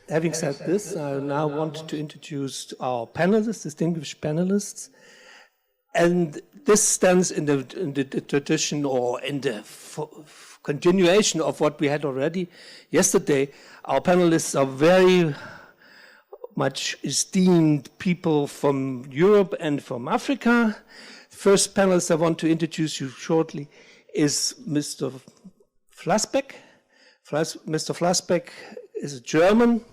Having said this, I now want to introduce our panelists, distinguished panelists. And this stands in the tradition or in the continuation of what we had already yesterday. Our panelists are very much esteemed people from Europe and from Africa. The first panelist I want to introduce you shortly is Mr. Flassbeck. Mr. Flassbeck is a German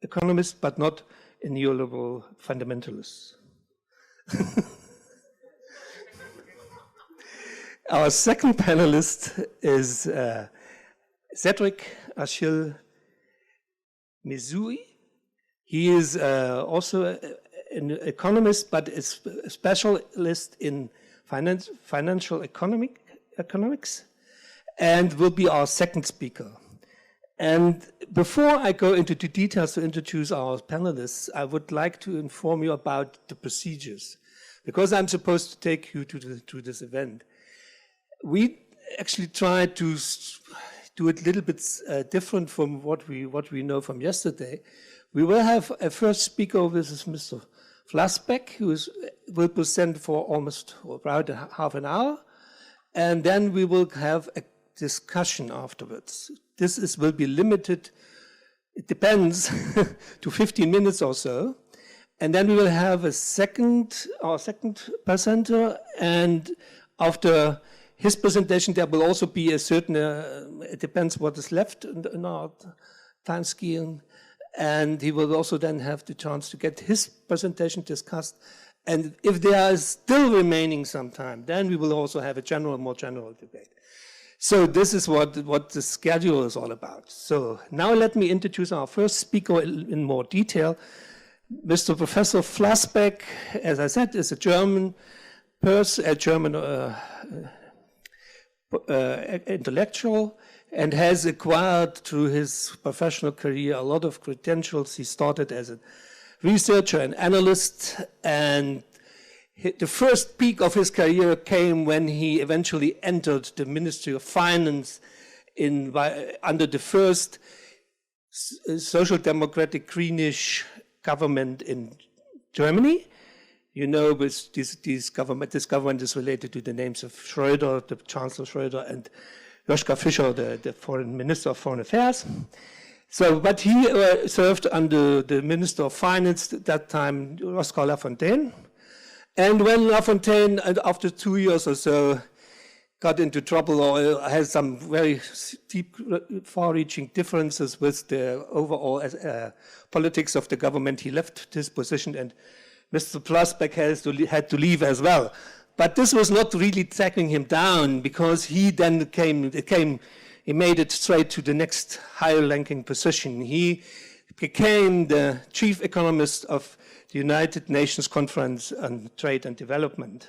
economist, but not a neoliberal fundamentalist. Our second panelist is Cedric Achille Mezui. He is also an economist, but is a specialist in financial economics, and will be our second speaker. And before I go into the details to introduce our panelists, I would like to inform you about the procedures, because I'm supposed to take you to this event. We actually tried to do it a little bit different from what we know from yesterday. We will have a first speaker. This is Mr. Flassbeck, who will present for almost about half an hour, and then we will have a discussion afterwards. This will be limited, it depends, to 15 minutes or so. And then we will have our second presenter, and after his presentation there will also be a certain, it depends what is left in our time scheme, and he will also then have the chance to get his presentation discussed. And if there is still remaining some time, then we will also have a more general debate. So this is what the schedule is all about. So now let me introduce our first speaker in more detail. Mr. Professor Flassbeck, as I said, is a German intellectual, and has acquired through his professional career a lot of credentials. He started as a researcher and analyst, and the first peak of his career came when he eventually entered the Ministry of Finance under the first social democratic greenish government in Germany. You know, this government is related to the names of Schröder, the Chancellor Schröder, and Joschka Fischer, the Foreign Minister of Foreign Affairs. So, but he served under the Minister of Finance at that time, Oscar Lafontaine. And when Lafontaine, after 2 years or so, got into trouble or has some very deep, far-reaching differences with the overall politics of the government, he left his position, and Mr. Flassbeck had to leave as well. But this was not really tackling him down, because he then he made it straight to the next higher-ranking position. He became the chief economist of the United Nations Conference on Trade and Development.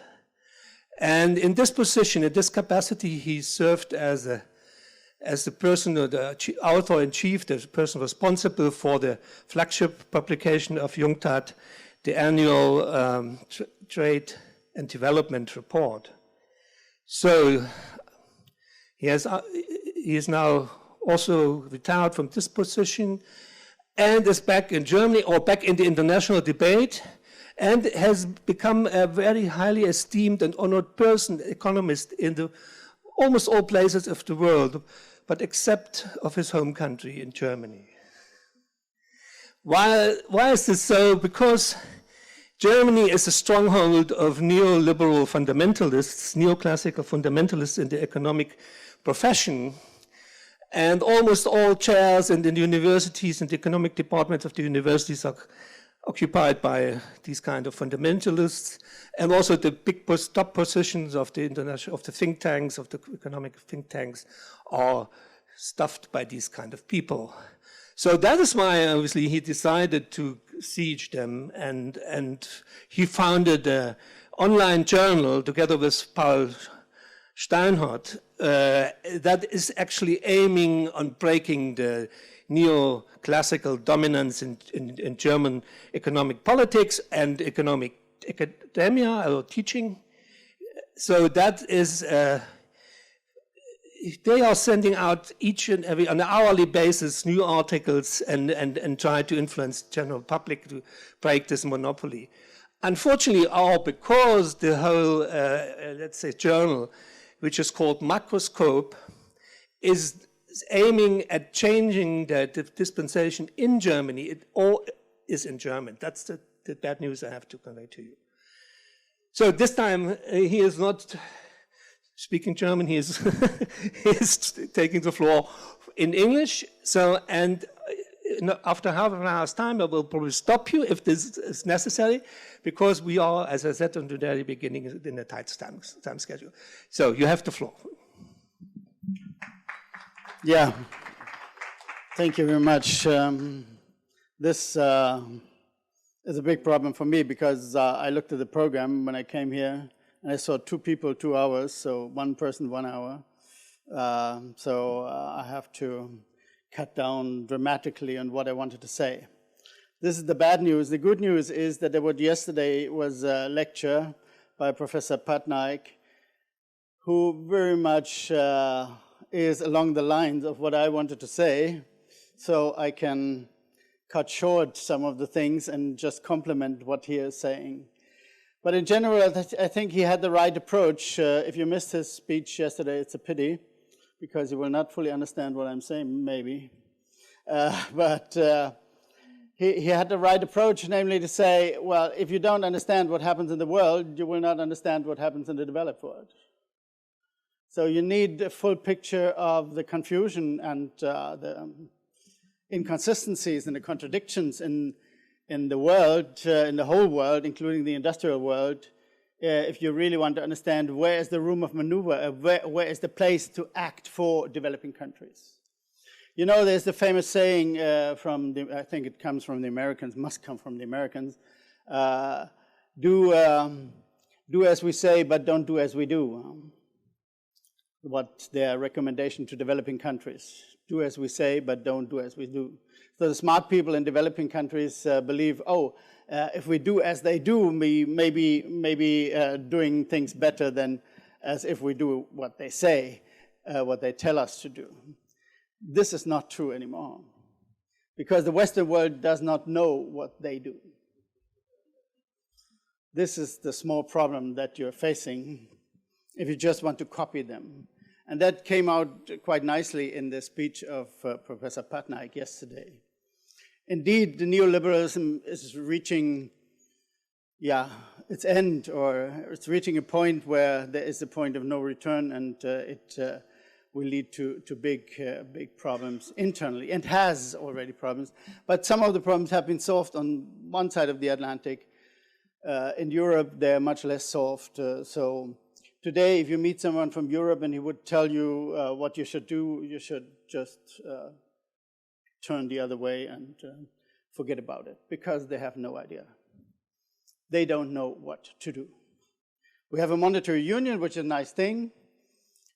And in this position, in this capacity, he served as the person, or the author-in-chief, the person responsible for the flagship publication of UNCTAD, the annual Trade and Development Report. So he is now also retired from this position, and is back in Germany, or back in the international debate, and has become a very highly esteemed and honored economist in almost all places of the world, but except of his home country in Germany. Why is this so? Because Germany is a stronghold of neoliberal fundamentalists, neoclassical fundamentalists in the economic profession. And almost all chairs in the universities and the economic departments of the universities are occupied by these kind of fundamentalists. And also the big top positions of the think tanks, of the economic think tanks, are stuffed by these kind of people. So that is why, obviously, he decided to siege them, and he founded an online journal together with Paul Steinhardt that is actually aiming on breaking the neoclassical dominance in German economic politics and economic academia or teaching. So that is they are sending out each and every, on an hourly basis, new articles and try to influence the general public to break this monopoly. Unfortunately, because the whole, let's say, journal, which is called Macroscope, is aiming at changing the dispensation in Germany, it all is in German. That's the bad news I have to convey to you. So this time, he is not speaking German, he is, he is taking the floor in English. So, and after half an hour's time, I will probably stop you if this is necessary, because we are, as I said at the very beginning, in a tight time schedule. So you have the floor. Yeah, thank you very much. This is a big problem for me because I looked at the program when I came here and I saw 2 people, 2 hours, so 1 person, 1 hour. I have to cut down dramatically on what I wanted to say. This is the bad news. The good news is that yesterday was a lecture by Professor Patnaik, who very much is along the lines of what I wanted to say, so I can cut short some of the things and just complement what he is saying. But in general, I think he had the right approach. If you missed his speech yesterday, it's a pity, because you will not fully understand what I'm saying, maybe. He had the right approach, namely to say, well, if you don't understand what happens in the world, you will not understand what happens in the developed world. So you need a full picture of the confusion and the inconsistencies and the contradictions in the world, in the whole world, including the industrial world, if you really want to understand where is the room of maneuver, where is the place to act for developing countries. You know, there's the famous saying I think it comes from the Americans, must come from the Americans, do as we say, but don't do as we do. What their recommendation to developing countries. Do as we say, but don't do as we do. So the smart people in developing countries believe, if we do as they do, we maybe doing things better than as if we do what they say, what they tell us to do. This is not true anymore, because the Western world does not know what they do. This is the small problem that you're facing if you just want to copy them. And that came out quite nicely in the speech of Professor Patnaik yesterday. Indeed, the neoliberalism is reaching, its end, or it's reaching a point where there is a point of no return, and it will lead to big problems internally, and has already problems. But some of the problems have been solved on one side of the Atlantic. In Europe, they're much less solved. So today, if you meet someone from Europe and he would tell you what you should do, you should just turn the other way and forget about it, because they have no idea. They don't know what to do. We have a monetary union, which is a nice thing,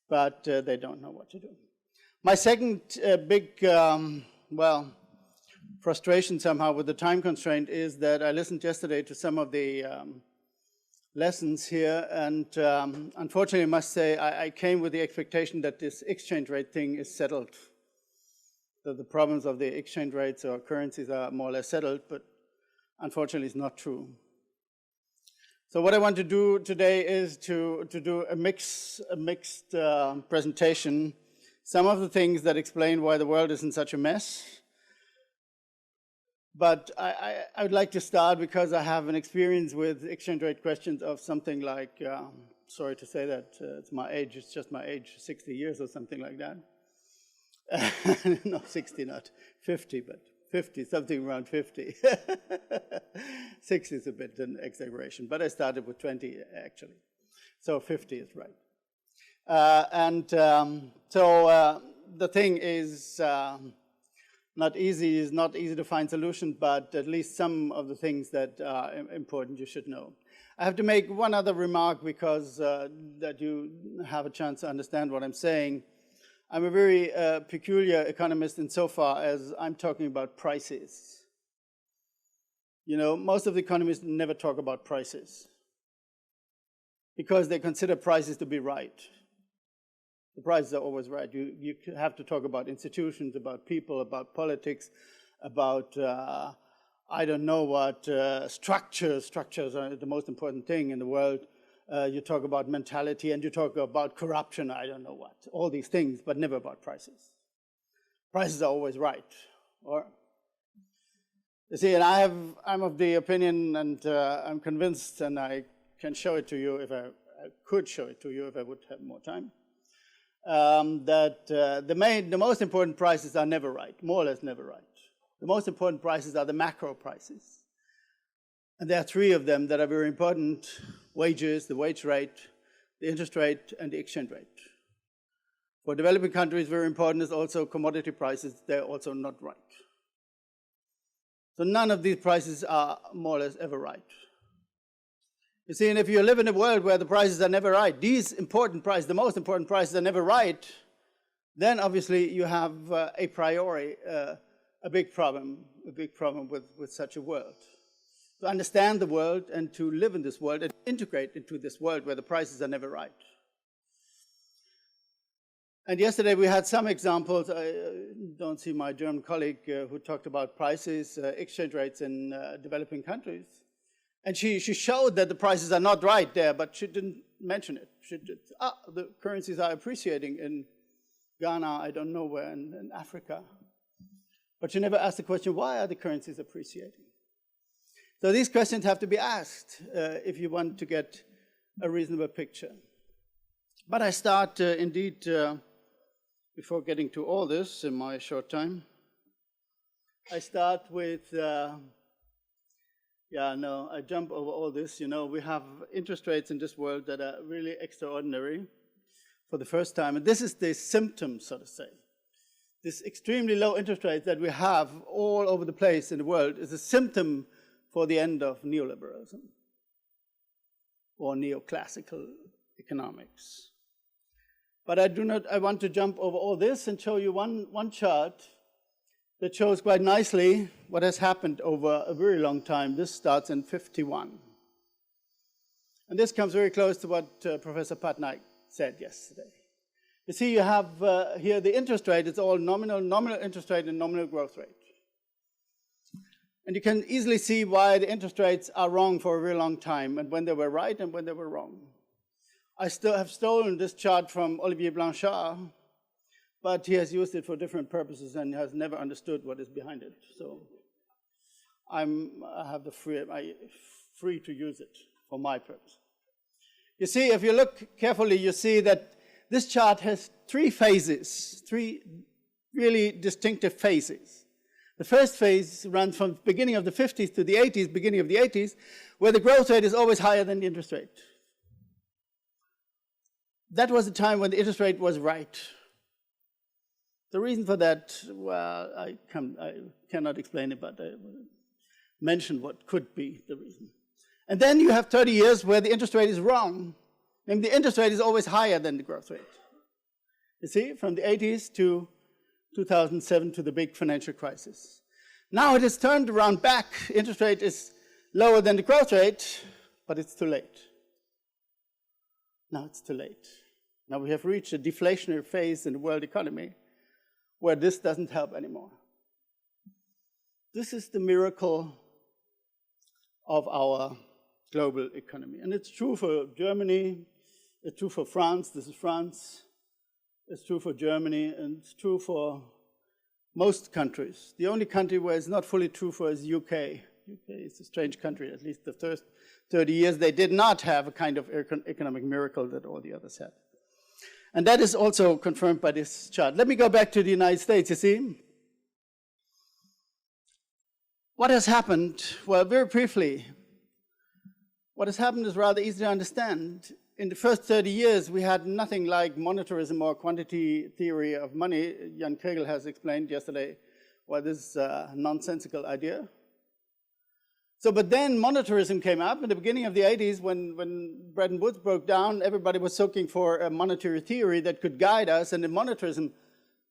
but they don't know what to do. My second big, frustration somehow with the time constraint is that I listened yesterday to some of the lessons here, and unfortunately I must say I came with the expectation that this exchange rate thing is settled, that the problems of the exchange rates or currencies are more or less settled, but unfortunately it's not true. So what I want to do today is to do a mixed presentation, some of the things that explain why the world is in such a mess. But I would like to start, because I have an experience with exchange rate questions of something like, sorry to say that, it's my age, it's just my age, 60 years or something like that. No, 60, not 50, but 50, something around 50. 60 is a bit an exaggeration, but I started with 20 actually. So 50 is right. The thing is, not easy to find solutions, but at least some of the things that are important you should know. I have to make one other remark, because that you have a chance to understand what I'm saying. I'm a very peculiar economist insofar as I'm talking about prices. You know, most of the economists never talk about prices, because they consider prices to be right. The prices are always right. You have to talk about institutions, about people, about politics, about, I don't know what, structures. Structures are the most important thing in the world. You talk about mentality, and you talk about corruption, I don't know what. All these things, but never about prices. Prices are always right. Or, you see, and I'm of the opinion, and I'm convinced, and I can show it to you if I could show it to you if I would have more time, that the most important prices are never right, more or less never right. The most important prices are the macro prices. And there are three of them that are very important: wages, the wage rate, the interest rate, and the exchange rate. For developing countries, very important is also commodity prices. They're also not right. So none of these prices are more or less ever right. You see, and if you live in a world where the prices are never right, these important prices, the most important prices are never right, then obviously you have a priori a big problem with such a world. To understand the world and to live in this world and integrate into this world where the prices are never right. And yesterday we had some examples. I don't see my German colleague who talked about prices, exchange rates in developing countries. And she showed that the prices are not right there, but she didn't mention it. She did, the currencies are appreciating in Ghana, I don't know where, in Africa. But she never asked the question, why are the currencies appreciating? So these questions have to be asked if you want to get a reasonable picture. But I start indeed, before getting to all this in my short time, I start with, I jump over all this. You know, we have interest rates in this world that are really extraordinary for the first time. And this is the symptom, so to say. This extremely low interest rate that we have all over the place in the world is a symptom for the end of neoliberalism or neoclassical economics. But I want to jump over all this and show you one chart that shows quite nicely what has happened over a very long time. This starts in 1951. And this comes very close to what Professor Patnaik said yesterday. You see, you have here the interest rate. It's all nominal interest rate and nominal growth rate. And you can easily see why the interest rates are wrong for a very long time, and when they were right and when they were wrong. I still have stolen this chart from Olivier Blanchard, but he has used it for different purposes and has never understood what is behind it. So I have the free to use it for my purpose. You see, if you look carefully, you see that this chart has three phases, three really distinctive phases. The first phase runs from the beginning of the 50s to the 80s, beginning of the 80s, where the growth rate is always higher than the interest rate. That was the time when the interest rate was right. The reason for that, well, I cannot explain it, but I will mention what could be the reason. And then you have 30 years where the interest rate is wrong. And the interest rate is always higher than the growth rate. You see, from the 80s to 2007 to the big financial crisis. Now it has turned around back. Interest rate is lower than the growth rate, but it's too late. Now it's too late. Now we have reached a deflationary phase in the world economy where this doesn't help anymore. This is the miracle of our global economy. And it's true for Germany, it's true for France, this is France, it's true for Germany, and it's true for most countries. The only country where it's not fully true for is UK. UK is a strange country. At least the first 30 years, they did not have a kind of economic miracle that all the others had. And that is also confirmed by this chart. Let me go back to the United States, you see. What has happened? Well, very briefly, what has happened is rather easy to understand. In the first 30 years, we had nothing like monetarism or quantity theory of money. Jan Kregel has explained yesterday why this is a nonsensical idea. So, but then monetarism came up in the beginning of the 80s when Bretton Woods broke down. Everybody was looking for a monetary theory that could guide us, and the monetarism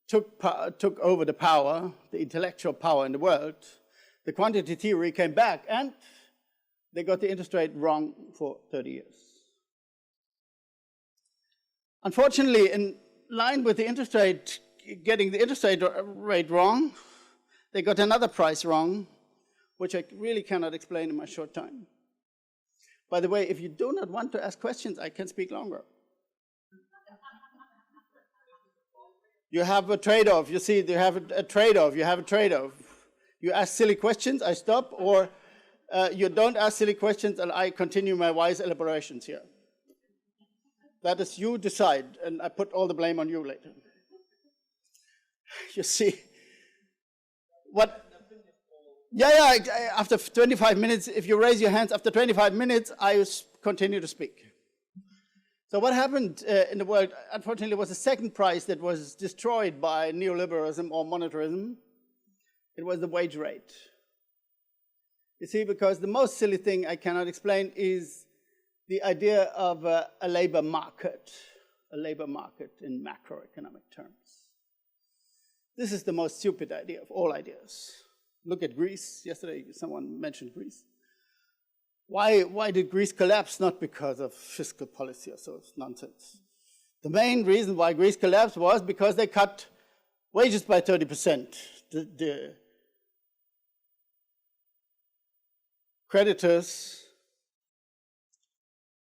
took over the power, the intellectual power in the world. The quantity theory came back, and they got the interest rate wrong for 30 years. Unfortunately, in line with the interest rate, getting the interest rate wrong, they got another price wrong, which I really cannot explain in my short time. By the way, if you do not want to ask questions, I can speak longer. You have a trade-off. You see, you have a trade-off. You have a trade-off. You ask silly questions, I stop, or you don't ask silly questions, and I continue my wise elaborations here. That is, you decide, and I put all the blame on you later. You see, what? Yeah, after 25 minutes, if you raise your hands, after 25 minutes, I continue to speak. So what happened in the world, unfortunately, was the second price that was destroyed by neoliberalism or monetarism. It was the wage rate. You see, because the most silly thing I cannot explain is the idea of a labor market in macroeconomic terms. This is the most stupid idea of all ideas. Look at Greece. Yesterday, someone mentioned Greece. Why did Greece collapse? Not because of fiscal policy or so, it's nonsense. The main reason why Greece collapsed was because they cut wages by 30%. The creditors,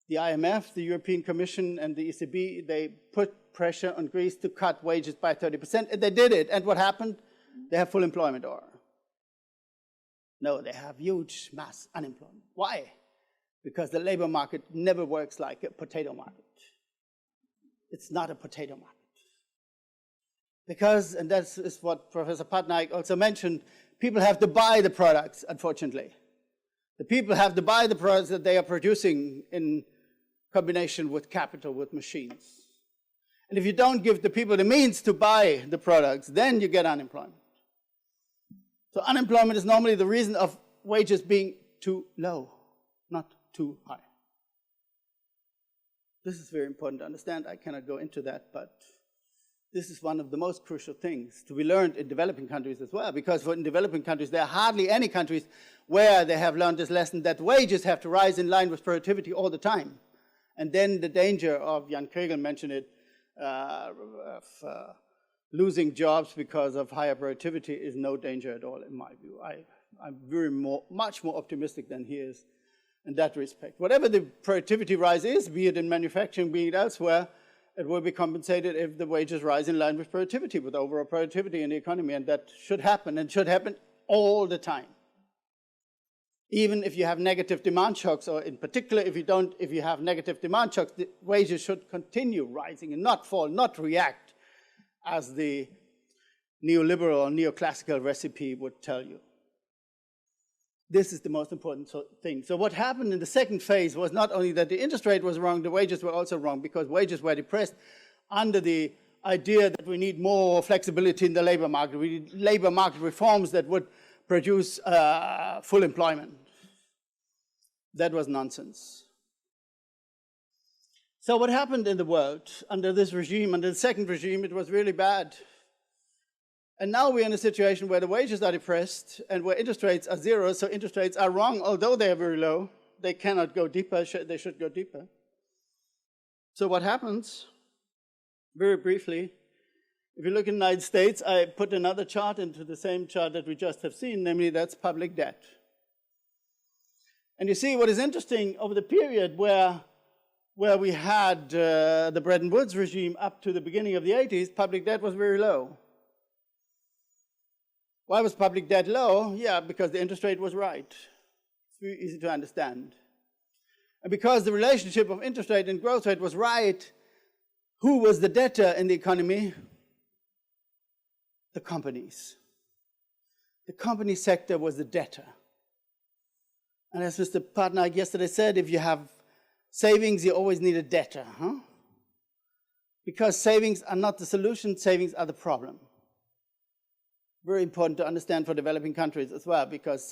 the IMF, the European Commission, and the ECB, they put pressure on Greece to cut wages by 30%, and they did it. And what happened? They have full employment, or no, they have huge mass unemployment. Why? Because the labor market never works like a potato market. It's not a potato market. Because, and that is what Professor Patnaik also mentioned, people have to buy the products, unfortunately. The people have to buy the products that they are producing in combination with capital, with machines. And if you don't give the people the means to buy the products, then you get unemployment. So unemployment is normally the reason of wages being too low, not too high. This is very important to understand. I cannot go into that, but this is one of the most crucial things to be learned in developing countries as well, because in developing countries, there are hardly any countries where they have learned this lesson that wages have to rise in line with productivity all the time. And then the danger of, Jan Kregel mentioned it, losing jobs because of higher productivity is no danger at all, in my view. I'm much more optimistic than he is in that respect. Whatever the productivity rise is, be it in manufacturing, be it elsewhere, it will be compensated if the wages rise in line with productivity, with overall productivity in the economy, and that should happen, and should happen all the time. Even if you have negative demand shocks, or in particular if you have negative demand shocks, the wages should continue rising and not fall, not react, as the neoliberal or neoclassical recipe would tell you. This is the most important thing. So what happened in the second phase was not only that the interest rate was wrong, the wages were also wrong, because wages were depressed under the idea that we need more flexibility in the labor market. We need labor market reforms that would produce full employment. That was nonsense. So what happened in the world under this regime, under the second regime, it was really bad. And now we're in a situation where the wages are depressed and where interest rates are zero, so interest rates are wrong, although they are very low. They cannot go deeper, they should go deeper. So what happens, very briefly, if you look in the United States, I put another chart into the same chart that we just have seen, namely that's public debt. And you see what is interesting over the period where we had the Bretton Woods regime up to the beginning of the 80s, public debt was very low. Why was public debt low? Yeah, because the interest rate was right. It's very easy to understand. And because the relationship of interest rate and growth rate was right, who was the debtor in the economy? The companies. The company sector was the debtor. And as Mr. Patnaik yesterday said, if you have savings, you always need a debtor, huh? Because savings are not the solution, savings are the problem. Very important to understand for developing countries as well, because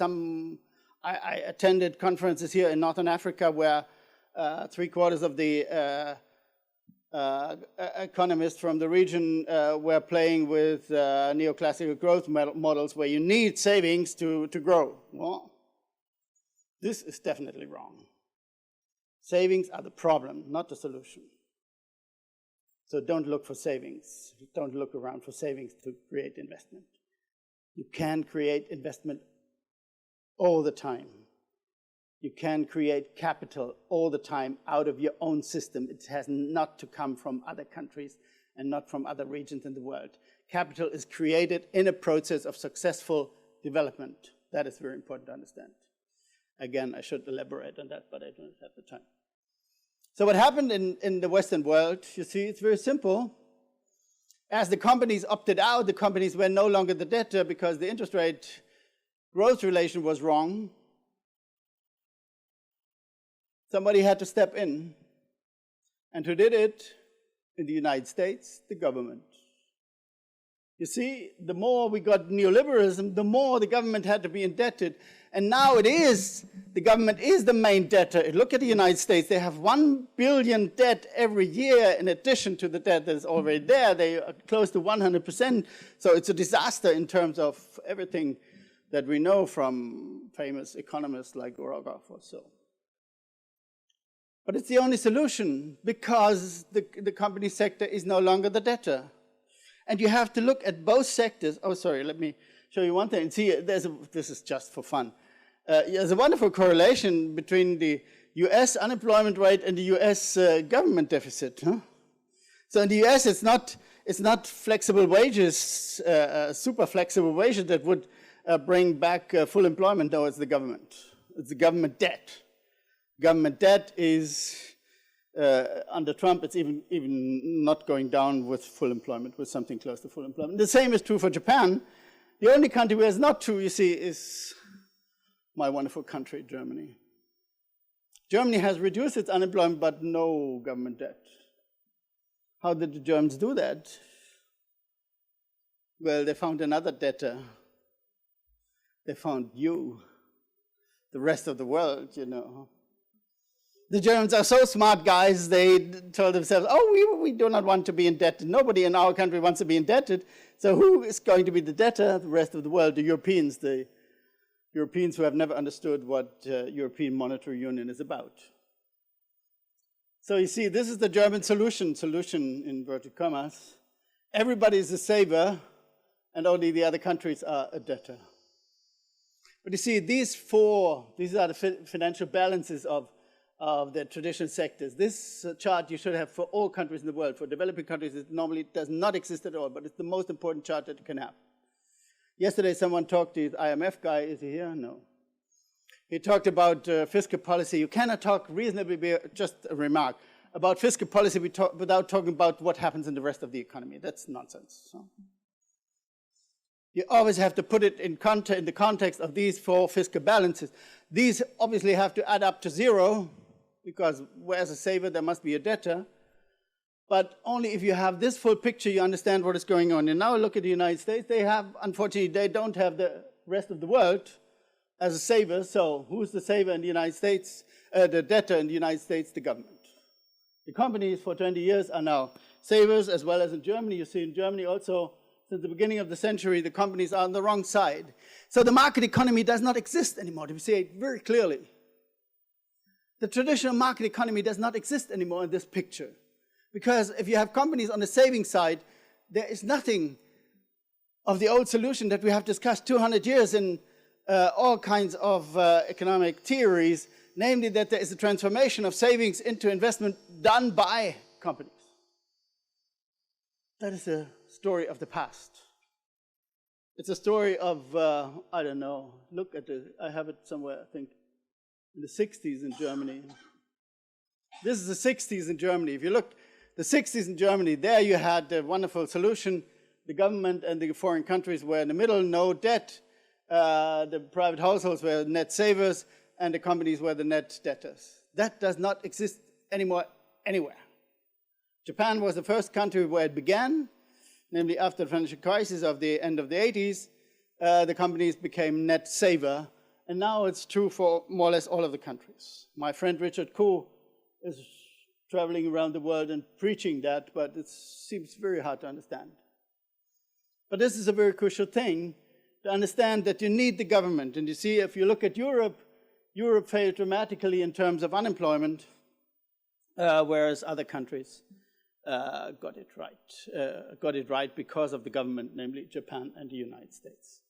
I attended conferences here in Northern Africa where 3/4 of the economists from the region were playing with neoclassical growth models where you need savings to grow. Well, this is definitely wrong. Savings are the problem, not the solution. So don't look for savings. Don't look around for savings to create investment. You can create investment all the time. You can create capital all the time out of your own system. It has not to come from other countries and not from other regions in the world. Capital is created in a process of successful development. That is very important to understand. Again, I should elaborate on that, but I don't have the time. So what happened in the Western world, you see, it's very simple. As the companies opted out, the companies were no longer the debtor because the interest rate growth relation was wrong. Somebody had to step in. And who did it? In the United States, the government. You see, the more we got neoliberalism, the more the government had to be indebted. And now the government is the main debtor. Look at the United States. They have $1 billion debt every year in addition to the debt that is already there. They are close to 100%. So it's a disaster in terms of everything that we know from famous economists like Rogoff or so. But it's the only solution because the company sector is no longer the debtor. And you have to look at both sectors. Oh, sorry, let me show you one thing. See, this is just for fun. There's a wonderful correlation between the US unemployment rate and the US government deficit. Huh? So in the US, it's not flexible wages, super flexible wages that would bring back full employment. No, it's the government. It's the government debt. Government debt is, under Trump, it's even not going down with full employment, with something close to full employment. The same is true for Japan. The only country where it's not true, you see, is my wonderful country, Germany. Germany has reduced its unemployment, but no government debt. How did the Germans do that? Well, they found another debtor. They found you, the rest of the world, you know. The Germans are so smart, guys, they told themselves, oh, we do not want to be indebted. Nobody in our country wants to be indebted. So who is going to be the debtor? The rest of the world, the Europeans who have never understood what European Monetary Union is about. So you see, this is the German solution in inverted commas. Everybody is a saver, and only the other countries are a debtor. But you see, these are the financial balances of the traditional sectors. This chart you should have for all countries in the world. For developing countries, it normally does not exist at all, but it's the most important chart that you can have. Yesterday, someone talked to the IMF guy. Is he here? No. He talked about fiscal policy. You cannot talk reasonably, just a remark, about fiscal policy without talking about what happens in the rest of the economy. That's nonsense. So you always have to put it in the context of these four fiscal balances. These obviously have to add up to zero, because whereas a saver, there must be a debtor. But only if you have this full picture, you understand what is going on. And now look at the United States. Unfortunately, they don't have the rest of the world as a saver. So who's the saver in the United States? The debtor in the United States, the government. The companies for 20 years are now savers, as well as in Germany. You see in Germany also, since the beginning of the century, the companies are on the wrong side. So the market economy does not exist anymore, to say it very clearly. The traditional market economy does not exist anymore in this picture. Because if you have companies on the saving side, there is nothing of the old solution that we have discussed 200 years in all kinds of economic theories, namely that there is a transformation of savings into investment done by companies. That is a story of the past. It's a story of, I don't know, look at I have it somewhere, I think, in the 60s in Germany. This is the 60s in Germany. If you look, the 60s in Germany, there you had a wonderful solution. The government and the foreign countries were in the middle, no debt. The private households were net savers, and the companies were the net debtors. That does not exist anymore anywhere. Japan was the first country where it began, namely after the financial crisis of the end of the 80s, the companies became net saver, and now it's true for more or less all of the countries. My friend Richard Koo is traveling around the world and preaching that, but it seems very hard to understand. But this is a very crucial thing, to understand that you need the government. And you see, if you look at Europe, Europe failed dramatically in terms of unemployment, whereas other countries got it right because of the government, namely Japan and the United States.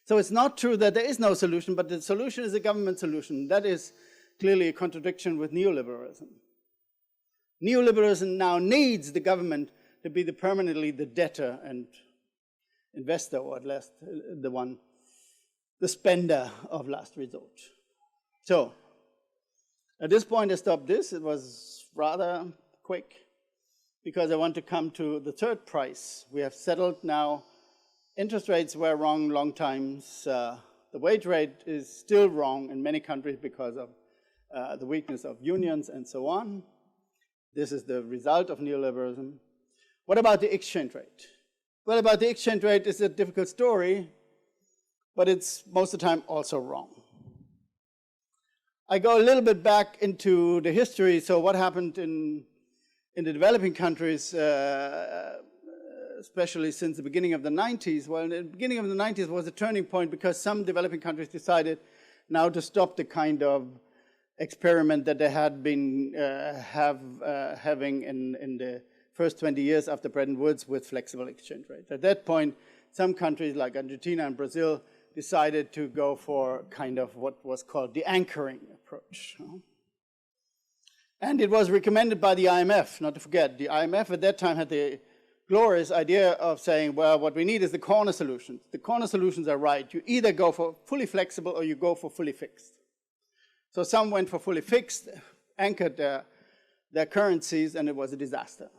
So it's not true that there is no solution, but the solution is a government solution. That is clearly a contradiction with neoliberalism. Neoliberalism now needs the government to be permanently the debtor and investor, or at least the spender of last resort. So, at this point I stopped this. It was rather quick, because I want to come to the third price. We have settled now. Interest rates were wrong long times. The wage rate is still wrong in many countries because of the weakness of unions and so on. This is the result of neoliberalism. What about the exchange rate? Well, about the exchange rate, it's a difficult story, but it's most of the time also wrong. I go a little bit back into the history. So what happened in the developing countries, especially since the beginning of the 90s? Well, in the beginning of the 90s was a turning point, because some developing countries decided now to stop the kind of experiment that they had been having in the first 20 years after Bretton Woods with flexible exchange rates. At that point, some countries like Argentina and Brazil decided to go for kind of what was called the anchoring approach. And it was recommended by the IMF, not to forget. The IMF at that time had the glorious idea of saying, well, what we need is the corner solutions. The corner solutions are right. You either go for fully flexible or you go for fully fixed. So some went for fully fixed, anchored their currencies, and it was a disaster.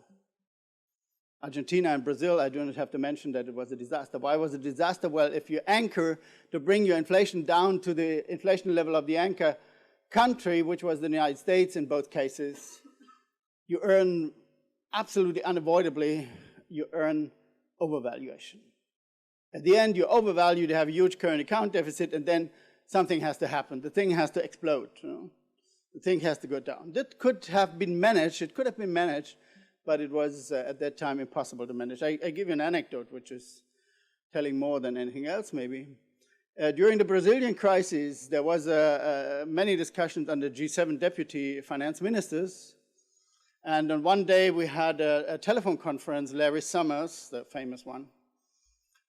Argentina and Brazil, I do not have to mention that it was a disaster. Why was it a disaster? Well, if you anchor to bring your inflation down to the inflation level of the anchor country, which was the United States in both cases, you earn absolutely unavoidably, you earn overvaluation. At the end, you're overvalued, you have a huge current account deficit, and then something has to happen. The thing has to explode. The thing has to go down. That could have been managed. It could have been managed, but it was at that time impossible to manage. I give you an anecdote, which is telling more than anything else, maybe. During the Brazilian crisis, there was many discussions under G7 deputy finance ministers. And on one day, we had a telephone conference, Larry Summers, the famous one,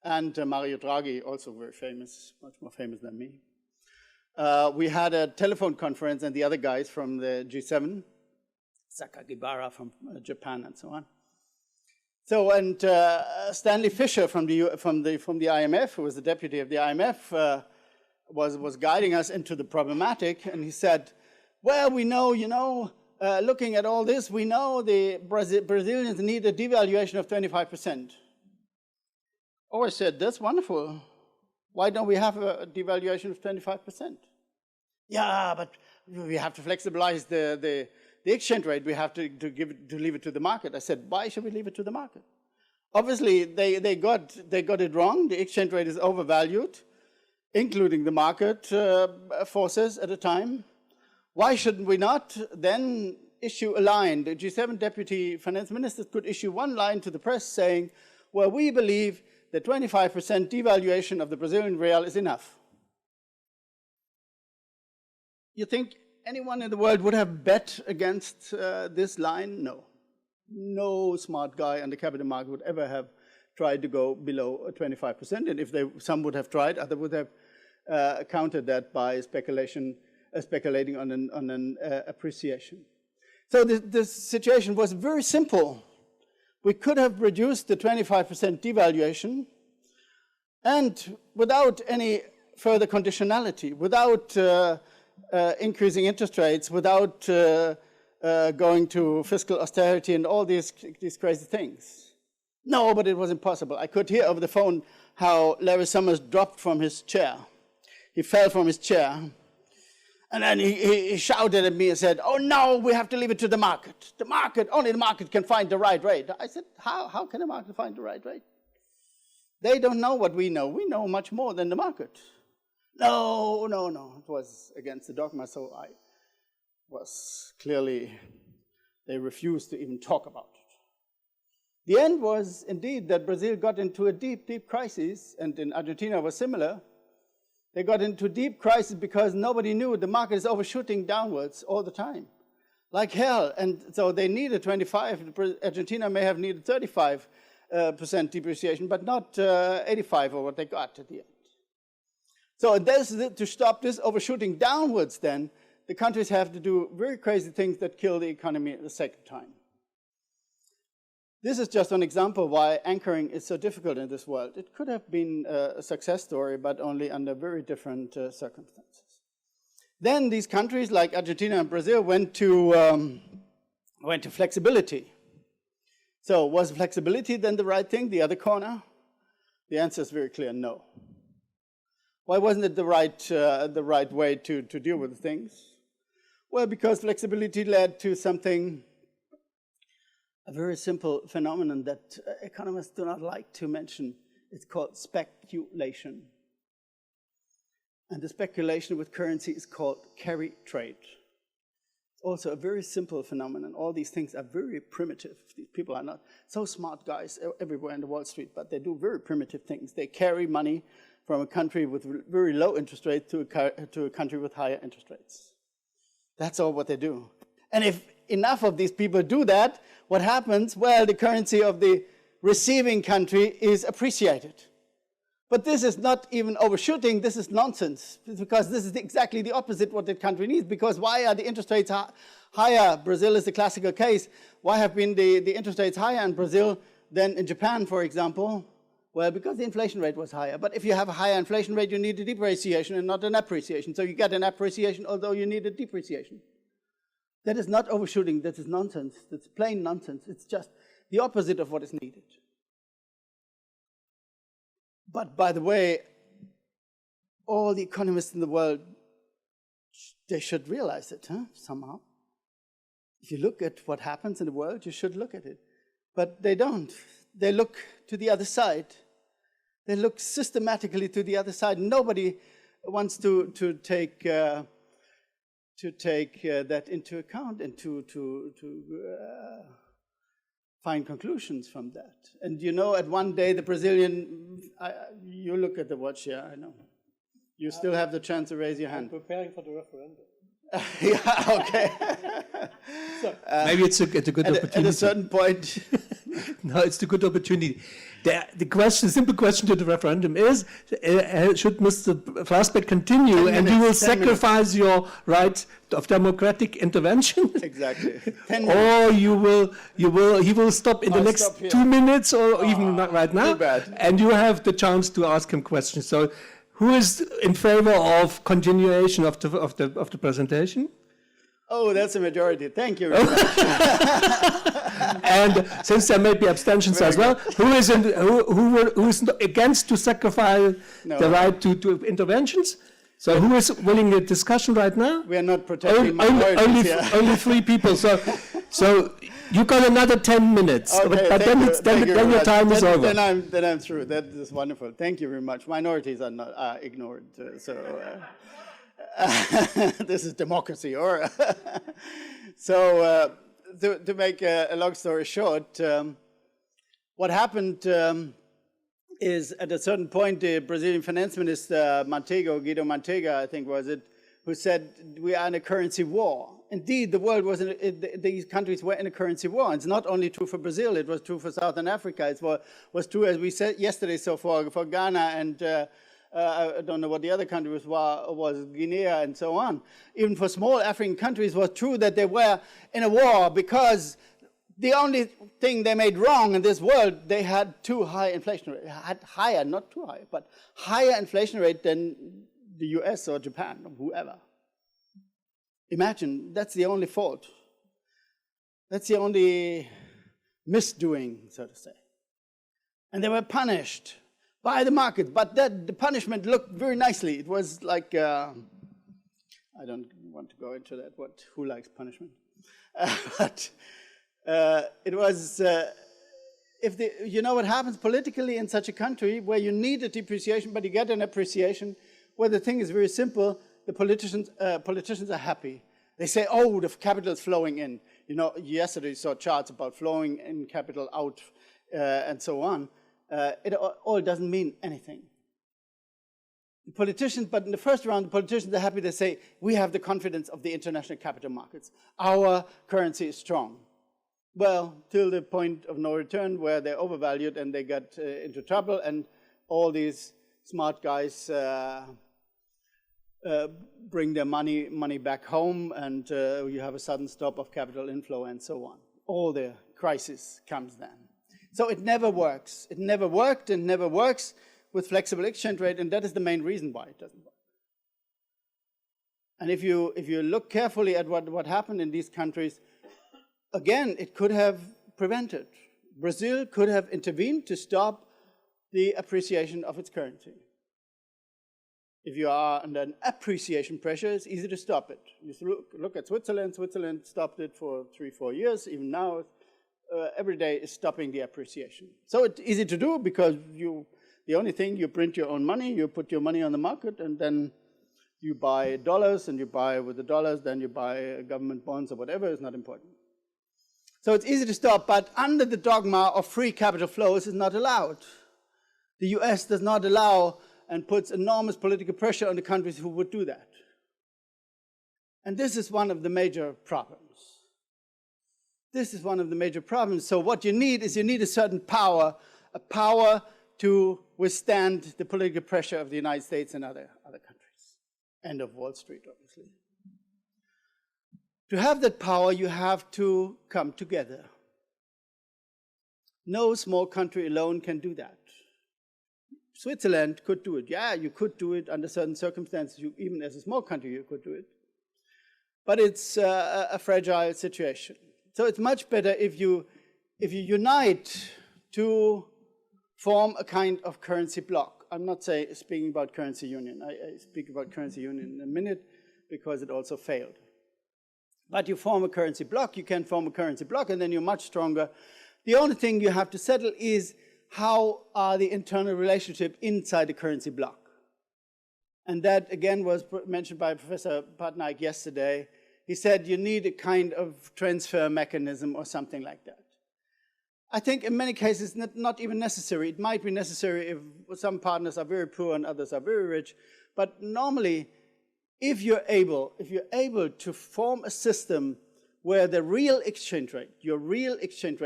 and Mario Draghi, also very famous, much more famous than me. We had a telephone conference, and the other guys from the G7, Sakagibara from Japan, and so on. So, and Stanley Fischer from the IMF, who was the deputy of the IMF, was guiding us into the problematic, and he said, well, we know, looking at all this, we know the Brazilians need a devaluation of 25%. Oh, I said, that's wonderful. Why don't we have a devaluation of 25%? Yeah, but we have to flexibilize the exchange rate. We have to leave it to the market. I said, why should we leave it to the market? Obviously, they got it wrong. The exchange rate is overvalued, including the market forces at the time. Why shouldn't we not then issue a line? The G7 deputy finance ministers could issue one line to the press saying, well, we believe that 25% devaluation of the Brazilian real is enough. You think anyone in the world would have bet against this line? No. No smart guy on the capital market would ever have tried to go below 25%. And if some would have tried, others would have countered that by speculating on an appreciation. So this situation was very simple. We could have reduced the 25% devaluation, and without any further conditionality, without increasing interest rates, without going to fiscal austerity and all these crazy things. No, but it was impossible. I could hear over the phone how Larry Summers dropped from his chair. He fell from his chair. And then he shouted at me and said, oh no, we have to leave it to the market. The market, only the market can find the right rate. I said, how can the market find the right rate? They don't know what we know. We know much more than the market. No. It was against the dogma, so I was clearly, they refused to even talk about it. The end was indeed that Brazil got into a deep, deep crisis, and in Argentina was similar. They got into deep crisis because nobody knew the market is overshooting downwards all the time. like hell. And so they needed 25. Argentina may have needed 35% depreciation, but not 85 or what they got at the end. So to stop this overshooting downwards then, the countries have to do very crazy things that kill the economy at the second time. This is just an example why anchoring is so difficult in this world. It could have been a success story, but only under very different circumstances. Then these countries like Argentina and Brazil went to flexibility. So was flexibility then the right thing, the other corner? The answer is very clear, no. Why wasn't it the right way to deal with things? Well, because flexibility led to something, a very simple phenomenon that economists do not like to mention. It's called speculation. And the speculation with currency is called carry trade. Also a very simple phenomenon. All these things are very primitive. These people are not so smart guys everywhere in the Wall Street, but they do very primitive things. They carry money from a country with very low interest rates to a country with higher interest rates. That's all what they do. And if enough of these people do that, what happens? Well, the currency of the receiving country is appreciated. But this is not even overshooting, this is nonsense, because this is exactly the opposite what the country needs. Because why are the interest rates higher? Brazil is the classical case. Why have been the interest rates higher in Brazil than in Japan, for example? Well, because the inflation rate was higher. But if you have a higher inflation rate, you need a depreciation and not an appreciation. So you get an appreciation, although you need a depreciation. That is not overshooting, that is nonsense. That's plain nonsense. It's just the opposite of what is needed. But by the way, all the economists in the world, they should realize it, somehow. If you look at what happens in the world, you should look at it. But they don't. They look to the other side. They look systematically to the other side. Nobody wants to take that into account and to find conclusions from that. And you know, at one day, the Brazilian, you look at the watch here, I know. You still have the chance to raise your hand. I'm preparing for the referendum. Yeah, okay. So, maybe it's a good opportunity. At a certain point. No, it's a good opportunity. The simple question to the referendum is, should Mr. Flassbeck continue and you will sacrifice your right of democratic intervention? Exactly. Or he will stop in the next 2 minutes or even not right now. Too bad. And you have the chance to ask him questions. So who is in favor of continuation of the presentation? Oh, that's a majority. Thank you very much. And since there may be abstentions as well, who is against to sacrifice the right to interventions? So who is willing a discussion right now? We are not protecting minorities only 3 people. So you got another 10 minutes. Okay, but then your time is over. Then I'm through. That is wonderful. Thank you very much. Minorities are not ignored. This is democracy, or so. To make a long story short, what happened is at a certain point, the Brazilian finance minister Guido Mantega, I think was it, who said we are in a currency war. Indeed, the world was these countries were in a currency war. It's not only true for Brazil; it was true for Southern Africa. It was true, as we said yesterday, so for Ghana and. I don't know what the other country was Guinea and so on. Even for small African countries, it was true that they were in a war because the only thing they made wrong in this world, they had too high inflation rate. Had higher, not too high, but higher inflation rate than the US or Japan or whoever. Imagine, that's the only fault. That's the only misdoing, so to say. And they were punished by the market, but the punishment looked very nicely. It was like, I don't want to go into that, who likes punishment? But it was, you know what happens politically in such a country where you need a depreciation, but you get an appreciation, where the thing is very simple, the politicians are happy. They say, oh, the capital is flowing in. You know, yesterday you saw charts about flowing in capital out and so on. It all doesn't mean anything. The politicians, but in the first round, the politicians are happy to say, we have the confidence of the international capital markets. Our currency is strong. Well, till the point of no return where they're overvalued and they get into trouble, and all these smart guys bring their money back home, and you have a sudden stop of capital inflow and so on. All the crisis comes then. So it never works. It never worked and never works with flexible exchange rate, and that is the main reason why it doesn't work. And if you look carefully at what happened in these countries, again, it could have prevented. Brazil could have intervened to stop the appreciation of its currency. If you are under an appreciation pressure, it's easy to stop it. You look at Switzerland. Switzerland stopped it for 3-4 years. Even now, every day is stopping the appreciation. So it's easy to do because the only thing, you print your own money, you put your money on the market, and then you buy dollars, and you buy with the dollars, then you buy government bonds or whatever, it's not important. So it's easy to stop, but under the dogma of free capital flows is not allowed. The US does not allow and puts enormous political pressure on the countries who would do that. And this is one of the major problems. This is one of the major problems. So what you need is a certain power, a power to withstand the political pressure of the United States and other countries, and of Wall Street, obviously. To have that power, you have to come together. No small country alone can do that. Switzerland could do it. Yeah, you could do it under certain circumstances. Even as a small country, you could do it. But it's a fragile situation. So it's much better if you unite to form a kind of currency bloc. I'm not speaking about currency union. I speak about currency union in a minute because it also failed. But you form a currency bloc, you can form a currency bloc, and then you're much stronger. The only thing you have to settle is how are the internal relationship inside the currency bloc. And that, again, was mentioned by Professor Patnaik yesterday. He said you need a kind of transfer mechanism or something like that. I think in many cases not even necessary. It might be necessary if some partners are very poor and others are very rich. But normally, if you're able to form a system where the real exchange rate, the real exchange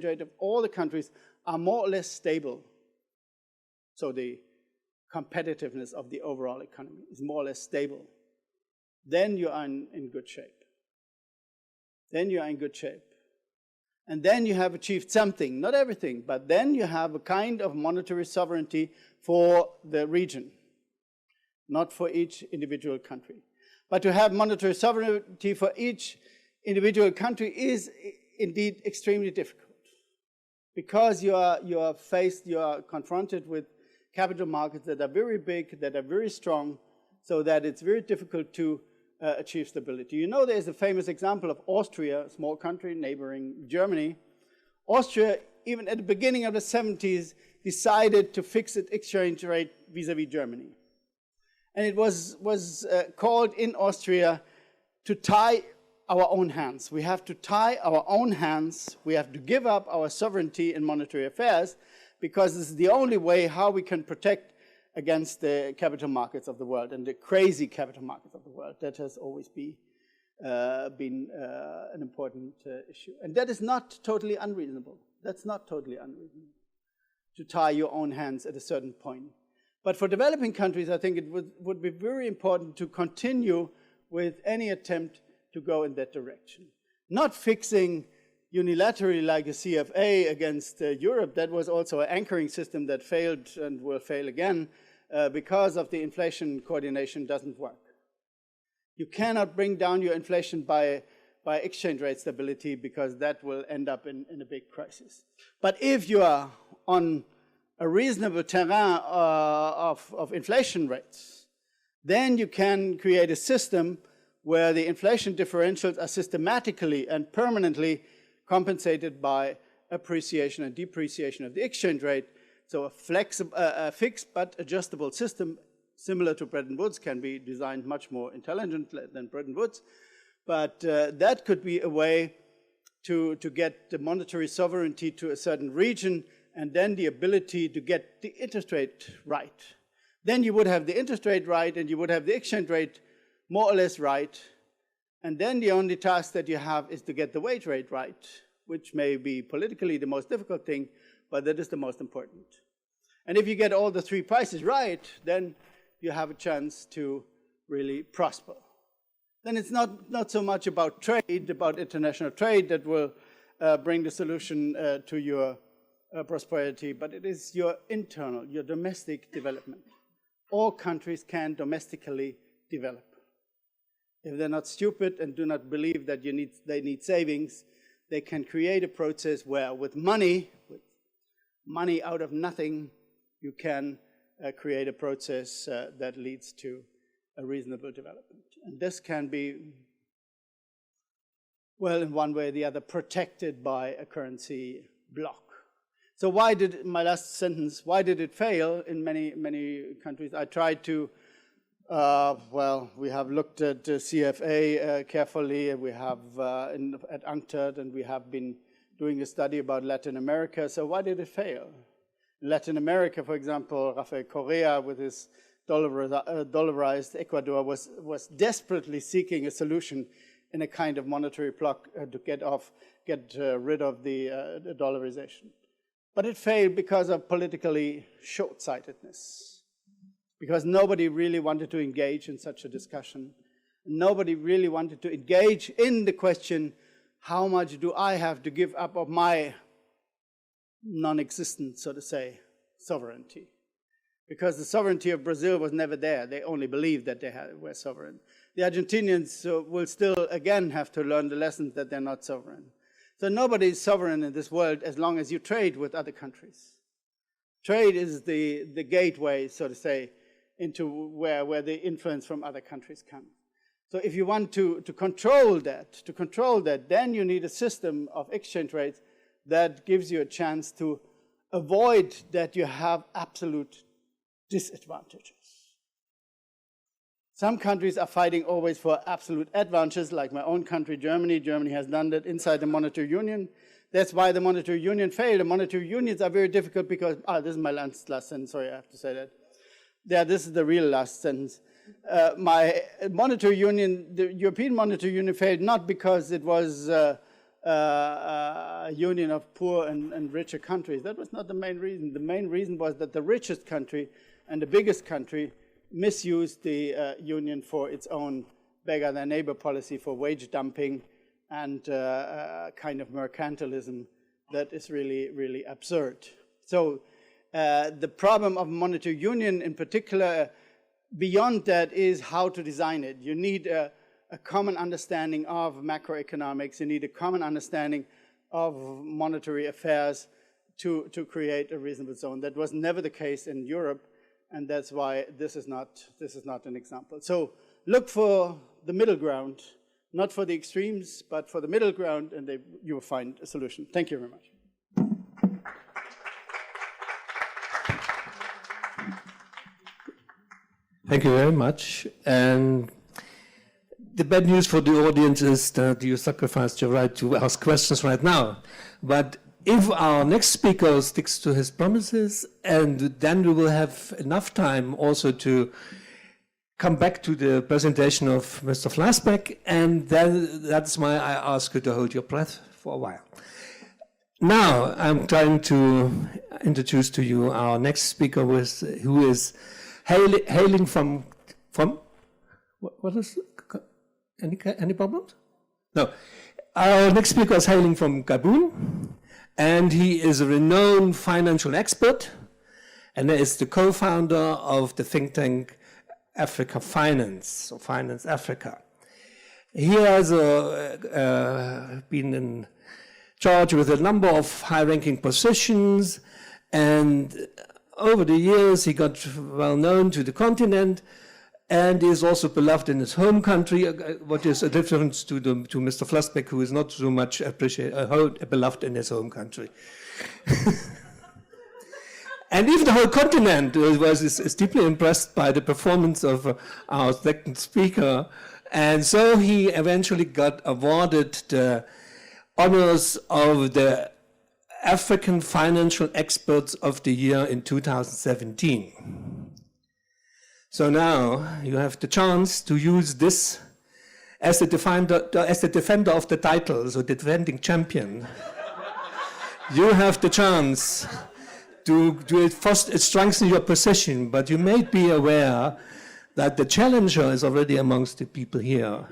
rate of all the countries are more or less stable, so the competitiveness of the overall economy is more or less stable, then you are in good shape. Then you are in good shape. And then you have achieved something, not everything, but then you have a kind of monetary sovereignty for the region, not for each individual country. But to have monetary sovereignty for each individual country is indeed extremely difficult, because you are confronted with capital markets that are very big, that are very strong, so that it's very difficult to achieve stability. You know, there's a famous example of Austria, a small country neighboring Germany. Austria, even at the beginning of the 70s, decided to fix its exchange rate vis-à-vis Germany. And it was called in Austria to tie our own hands. We have to tie our own hands. We have to give up our sovereignty in monetary affairs, because this is the only way how we can protect against the capital markets of the world and the crazy capital markets of the world. That has always been an important issue. And that is not totally unreasonable. That's not totally unreasonable, to tie your own hands at a certain point. But for developing countries, I think it would be very important to continue with any attempt to go in that direction. Not fixing unilaterally like a CFA against Europe. That was also an anchoring system that failed and will fail again because of the inflation coordination doesn't work. You cannot bring down your inflation by exchange rate stability, because that will end up in a big crisis. But if you are on a reasonable terrain of inflation rates, then you can create a system where the inflation differentials are systematically and permanently compensated by appreciation and depreciation of the exchange rate. So a fixed but adjustable system similar to Bretton Woods can be designed much more intelligently than Bretton Woods. But that could be a way to get the monetary sovereignty to a certain region, and then the ability to get the interest rate right. then you would have the interest rate right, and you would have the exchange rate more or less right. And then the only task that you have is to get the wage rate right, which may be politically the most difficult thing, but that is the most important. And if you get all the three prices right, then you have a chance to really prosper. Then it's not so much about trade, about international trade that will bring the solution to your prosperity, but it is your internal, your domestic development. All countries can domestically develop. If they're not stupid and do not believe that they need savings, they can create a process where with money out of nothing, you can create a process that leads to a reasonable development. And this can be, well, in one way or the other, protected by a currency block. So why did, my last sentence, why did it fail in many countries? I tried to, well, we have looked at CFA carefully, and we have at UNCTAD, and we have been doing a study about Latin America. So why did it fail? In Latin America, for example, Rafael Correa with his dollarized Ecuador was desperately seeking a solution in a kind of monetary block to get rid of the dollarization. But it failed because of politically short-sightedness, because nobody really wanted to engage in such a discussion. Nobody really wanted to engage in the question, how much do I have to give up of my non-existent, so to say, sovereignty? Because the sovereignty of Brazil was never there. They only believed that they were sovereign. The Argentinians will still, again, have to learn the lesson that they're not sovereign. So nobody is sovereign in this world as long as you trade with other countries. Trade is the gateway, so to say, into where the influence from other countries comes. So if you want to control that, then you need a system of exchange rates that gives you a chance to avoid that you have absolute disadvantages. Some countries are fighting always for absolute advantages, like my own country, Germany. Germany has done that inside the monetary union. That's why the monetary union failed. The monetary unions are very difficult because, this is my last sentence, sorry, I have to say that. Yeah, this is the real last sentence. My monetary union, the European monetary union failed not because it was a union of poor and richer countries. That was not the main reason. The main reason was that the richest country and the biggest country misused the union for its own beggar-than-neighbor policy, for wage dumping and kind of mercantilism that is really, really absurd. So the problem of monetary union in particular, beyond that, is how to design it. You need a common understanding of macroeconomics. You need a common understanding of monetary affairs to create a reasonable zone. That was never the case in Europe, and that's why this is not an example. So look for the middle ground, not for the extremes, but for the middle ground, and you will find a solution. Thank you very much. Thank you very much. And the bad news for the audience is that you sacrificed your right to ask questions right now. But if our next speaker sticks to his promises, and then we will have enough time also to come back to the presentation of Mr. Flassbeck, and then that's why I ask you to hold your breath for a while. Now I'm trying to introduce to you our next speaker, who is hailing from what is any problems? No. Our next speaker is hailing from Gabon, and he is a renowned financial expert, and is the co-founder of the think tank Africa Finance, or Finance Africa. He has been in charge with a number of high-ranking positions, and over the years he got well known to the continent, and is also beloved in his home country, what is a difference to Mr. Flassbeck, who is not so much beloved in his home country. And even the whole continent is deeply impressed by the performance of our second speaker, and so he eventually got awarded the honors of the African Financial Experts of the Year in 2017. So now you have the chance to use this as the defender of the title, so the defending champion. You have the chance to do it first, strengthen your position, but you may be aware that the challenger is already amongst the people here.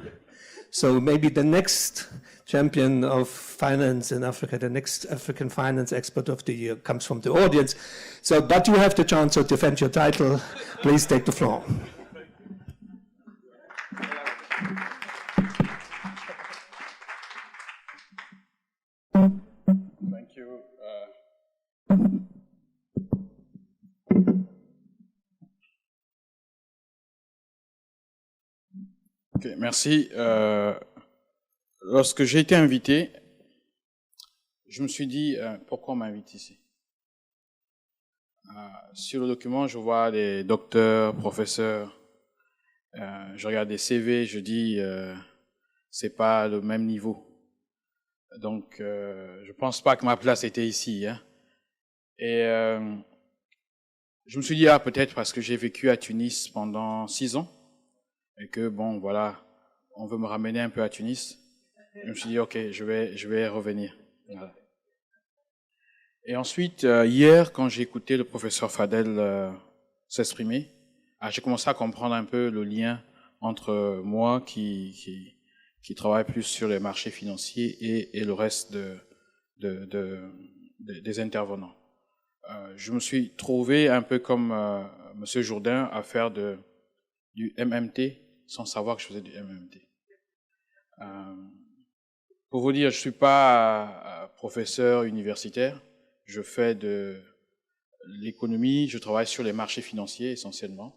So maybe the next champion of finance in Africa, the next African finance expert of the year comes from the audience. So, but you have the chance to defend your title. Please take the floor. Thank you. Okay, merci. Lorsque j'ai été invité, je me suis dit, pourquoi on m'invite ici? Sur le document, je vois des docteurs, professeurs, je regarde des CV, je dis, c'est pas le même niveau. Donc, je pense pas que ma place était ici. Hein. Et je me suis dit, peut-être parce que j'ai vécu à Tunis pendant 6 ans, et que, bon, voilà, on veut me ramener un peu à Tunis. Je me suis dit, ok, je vais revenir. Voilà. Et ensuite, hier, quand j'ai écouté le professeur Fadel s'exprimer, j'ai commencé à comprendre un peu le lien entre moi qui travaille plus sur les marchés financiers et le reste des intervenants. Je me suis trouvé un peu comme Monsieur Jourdain à faire du MMT sans savoir que je faisais du MMT. Pour vous dire, je suis pas professeur universitaire, je fais de l'économie, je travaille sur les marchés financiers essentiellement.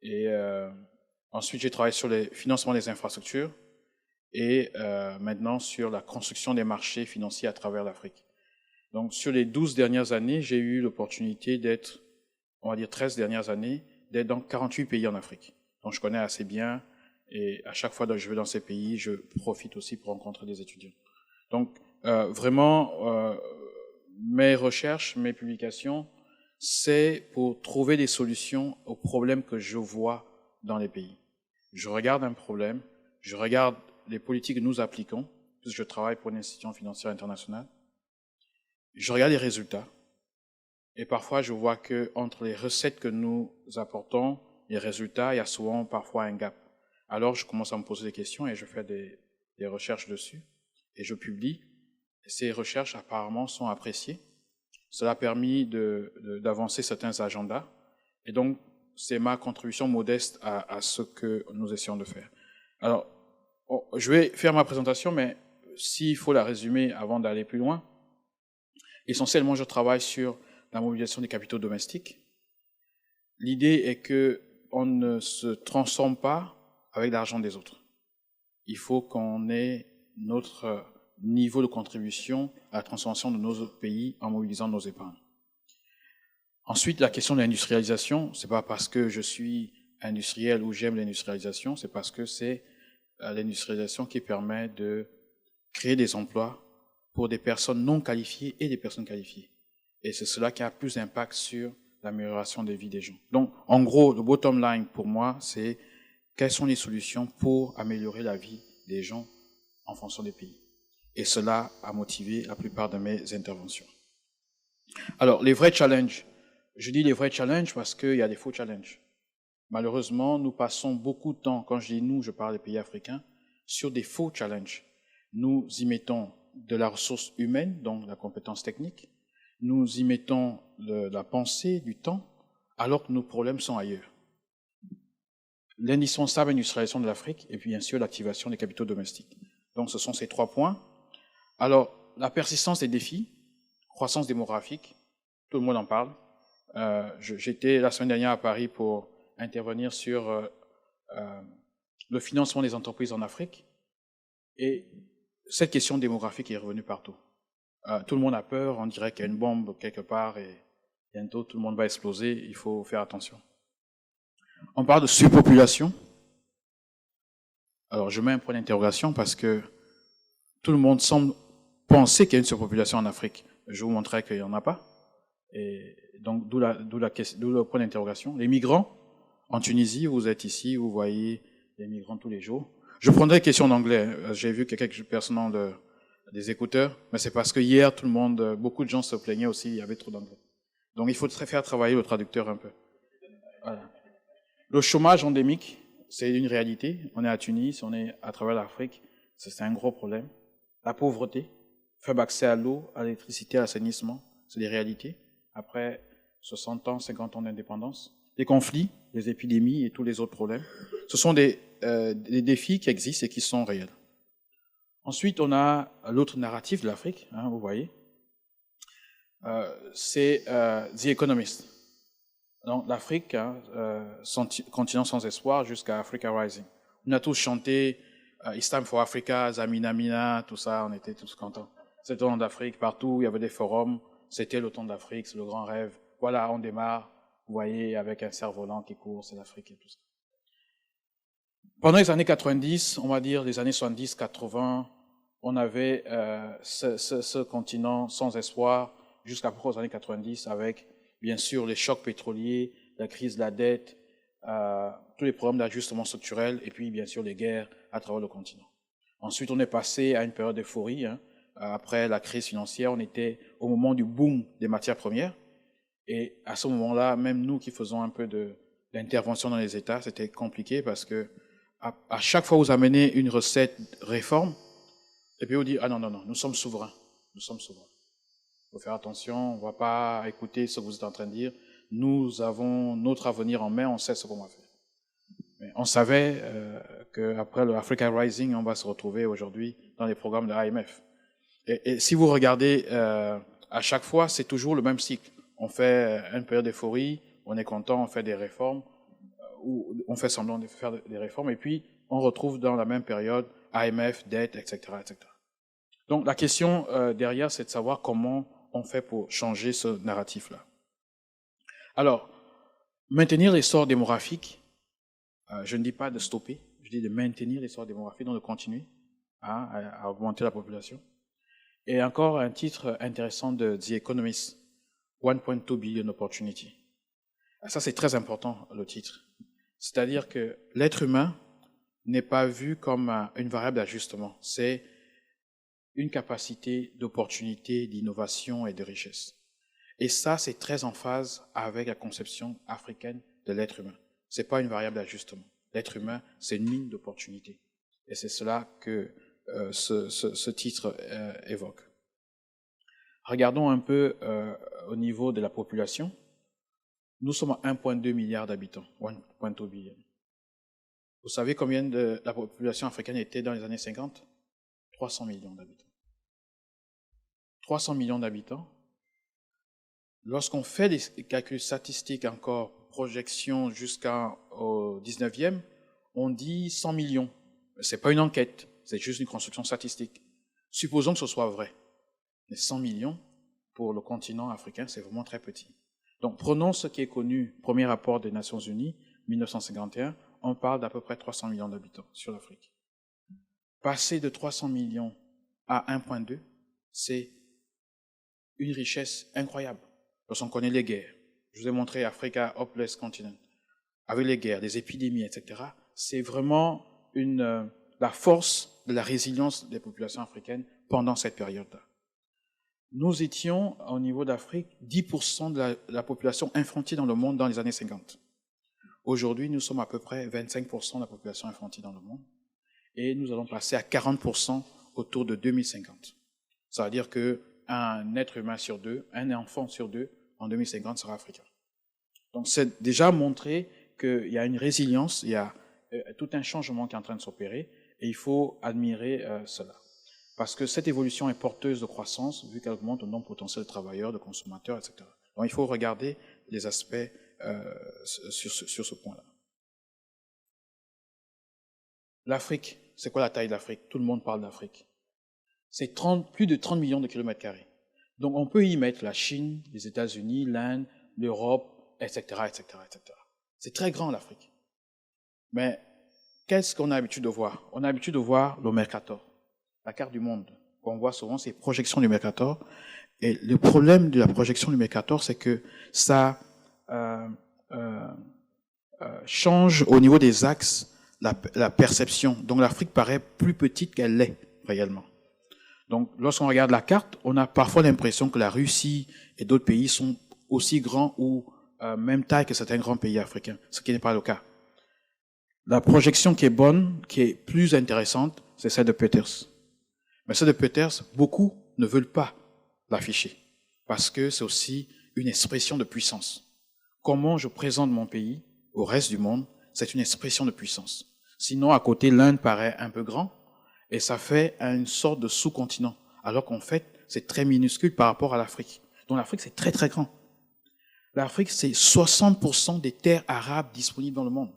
Et ensuite, j'ai travaillé sur le financement des infrastructures et maintenant sur la construction des marchés financiers à travers l'Afrique. Donc, sur les 12 dernières années, j'ai eu l'opportunité d'être, on va dire 13 dernières années, d'être dans 48 pays en Afrique. Donc, je connais assez bien et à chaque fois que je vais dans ces pays, je profite aussi pour rencontrer des étudiants. Donc, vraiment, mes recherches, mes publications, c'est pour trouver des solutions aux problèmes que je vois dans les pays. Je regarde un problème, je regarde les politiques que nous appliquons, puisque je travaille pour une institution financière internationale, je regarde les résultats, et parfois je vois que entre les recettes que nous apportons, les résultats, il y a souvent parfois un gap. Alors je commence à me poser des questions et je fais des recherches dessus, et je publie. Ces recherches apparemment sont appréciées. Cela a permis d'avancer certains agendas. Et donc, c'est ma contribution modeste à ce que nous essayons de faire. Alors, je vais faire ma présentation, mais s'il faut la résumer avant d'aller plus loin, essentiellement, je travaille sur la mobilisation des capitaux domestiques. L'idée est qu'on ne se transforme pas avec l'argent des autres. Il faut qu'on ait notre niveau de contribution à la transformation de nos pays en mobilisant nos épargnes. Ensuite, la question de l'industrialisation, c'est pas parce que je suis industriel ou j'aime l'industrialisation, c'est parce que c'est l'industrialisation qui permet de créer des emplois pour des personnes non qualifiées et des personnes qualifiées. Et c'est cela qui a plus d'impact sur l'amélioration des vies des gens. Donc, en gros, le bottom line pour moi, c'est quelles sont les solutions pour améliorer la vie des gens en fonction des pays. Et cela a motivé la plupart de mes interventions. Alors, les vrais challenges. Je dis les vrais challenges parce qu'il y a des faux challenges. Malheureusement, nous passons beaucoup de temps, quand je dis nous, je parle des pays africains, sur des faux challenges. Nous y mettons de la ressource humaine, donc la compétence technique. Nous y mettons de la pensée, du temps, alors que nos problèmes sont ailleurs. L'indispensable industrialisation de l'Afrique et puis bien sûr l'activation des capitaux domestiques. Donc ce sont ces 3 points. Alors, la persistance des défis, croissance démographique, tout le monde en parle. J'étais la semaine dernière à Paris pour intervenir sur le financement des entreprises en Afrique. Et cette question démographique est revenue partout. Tout le monde a peur, on dirait qu'il y a une bombe quelque part et bientôt tout le monde va exploser, il faut faire attention. On parle de surpopulation. Alors, je mets un point d'interrogation parce que tout le monde semble penser qu'il y a une surpopulation en Afrique. Je vous montrerai qu'il n'y en a pas. Et donc, d'où le point d'interrogation. Les migrants, En Tunisie, vous êtes ici, vous voyez les migrants tous les jours. Je prendrai question en anglais. J'ai vu quelques personnes ont des écouteurs, mais c'est parce que hier, beaucoup de gens se plaignaient aussi, il y avait trop d'anglais. Donc il faut faire travailler le traducteur un peu. Voilà. Le chômage endémique, c'est une réalité. On est à Tunis, on est à travers l'Afrique, c'est un gros problème. La pauvreté, faible accès à l'eau, à l'électricité, à l'assainissement, c'est des réalités. Après 60 ans, 50 ans d'indépendance. Les conflits, les épidémies et tous les autres problèmes. Ce sont des défis qui existent et qui sont réels. Ensuite, on a l'autre narratif de l'Afrique, hein, vous voyez. C'est The Economist. Donc l'Afrique, hein, continent sans espoir jusqu'à Africa Rising. On a tous chanté It's time for Africa, Zamina Mina, tout ça, on était tous contents. C'était le temps d'Afrique, partout, il y avait des forums, c'était le temps d'Afrique, c'est le grand rêve. Voilà, on démarre, vous voyez, avec un cerf-volant qui court, c'est l'Afrique et tout ça. Pendant les années 90, on va dire les années 70, 80, on avait ce continent sans espoir jusqu'à peu près aux années 90 avec, bien sûr, les chocs pétroliers, la crise de la dette, tous les problèmes d'ajustement structurel et puis, bien sûr, les guerres à travers le continent. Ensuite, on est passé à une période d'euphorie. Hein. Après la crise financière, on était au moment du boom des matières premières. Et à ce moment-là, même nous qui faisons un peu d'intervention dans les États, c'était compliqué parce que à chaque fois vous amenez une recette réforme, et puis vous dites, ah non, non, non, nous sommes souverains. Nous sommes souverains. Il faut faire attention, on ne va pas écouter ce que vous êtes en train de dire. Nous avons notre avenir en main, on sait ce qu'on va faire. Mais on savait qu'après le Africa Rising, on va se retrouver aujourd'hui dans les programmes de l'AMF. Et si vous regardez, à chaque fois, c'est toujours le même cycle. On fait une période d'euphorie, on est content, on fait des réformes, ou on fait semblant de faire des réformes, et puis on retrouve dans la même période AMF, dette, etc., etc. Donc la question derrière, c'est de savoir comment on fait pour changer ce narratif-là. Alors, maintenir l'essor démographique, je ne dis pas de stopper, je dis de maintenir l'essor démographique, donc de continuer à augmenter la population. Et encore un titre intéressant de The Economist, 1.2 billion opportunity. Ça, c'est très important, le titre. C'est-à-dire que l'être humain n'est pas vu comme une variable d'ajustement. C'est une capacité d'opportunité, d'innovation et de richesse. Et ça, c'est très en phase avec la conception africaine de l'être humain. C'est pas une variable d'ajustement. L'être humain, c'est une mine d'opportunité. Et c'est cela que ce titre évoque. Regardons un peu au niveau de la population. Nous sommes à 1,2 milliard d'habitants, 1,2 billion. Vous savez combien de la population africaine était dans les années 50? 300 millions d'habitants. 300 millions d'habitants. Lorsqu'on fait des calculs statistiques encore, projection jusqu'au 19e, on dit 100 millions. Ce n'est pas une enquête, c'est juste une construction statistique. Supposons que ce soit vrai. Mais 100 millions, pour le continent africain, c'est vraiment très petit. Donc prenons ce qui est connu, premier rapport des Nations Unies, 1951, on parle d'à peu près 300 millions d'habitants sur l'Afrique. Passer de 300 millions à 1,2, c'est une richesse incroyable. Lorsqu'on connaît les guerres, je vous ai montré Africa, Hopeless Continent, avec les guerres, les épidémies, etc., c'est vraiment la force de la résilience des populations africaines pendant cette période-là. Nous étions, au niveau d'Afrique, 10% de la population infantile dans le monde dans les années 50. Aujourd'hui, nous sommes à peu près 25% de la population infantile dans le monde. Et nous allons passer à 40% autour de 2050. Ça veut dire qu'un être humain sur deux, un enfant sur deux, en 2050 sera africain. Donc c'est déjà montré qu'il y a une résilience, il y a tout un changement qui est en train de s'opérer, et il faut admirer cela. Parce que cette évolution est porteuse de croissance, vu qu'elle augmente le nombre potentiel de travailleurs, de consommateurs, etc. Donc il faut regarder les aspects sur ce point-là. L'Afrique, c'est quoi la taille de l'Afrique? Tout le monde parle d'Afrique. C'est plus de 30 millions de kilomètres carrés. Donc on peut y mettre la Chine, les États-Unis, l'Inde, l'Europe, etc., etc., etc. C'est très grand l'Afrique. Mais qu'est-ce qu'on a l'habitude de voir? On a l'habitude de voir le Mercator, la carte du monde. On voit souvent ces projections du Mercator. Et le problème de la projection du Mercator, c'est que ça change au niveau des axes la perception. Donc l'Afrique paraît plus petite qu'elle l'est réellement. Donc lorsqu'on regarde la carte, on a parfois l'impression que la Russie et d'autres pays sont aussi grands ou même taille que certains grands pays africains, ce qui n'est pas le cas. La projection qui est bonne, qui est plus intéressante, c'est celle de Peters. Mais celle de Peters, beaucoup ne veulent pas l'afficher parce que c'est aussi une expression de puissance. Comment je présente mon pays au reste du monde, c'est une expression de puissance. Sinon, à côté, l'Inde paraît un peu grand et ça fait une sorte de sous-continent, alors qu'en fait, c'est très minuscule par rapport à l'Afrique. Donc l'Afrique, c'est très très grand. L'Afrique, c'est 60% des terres arabes disponibles dans le monde.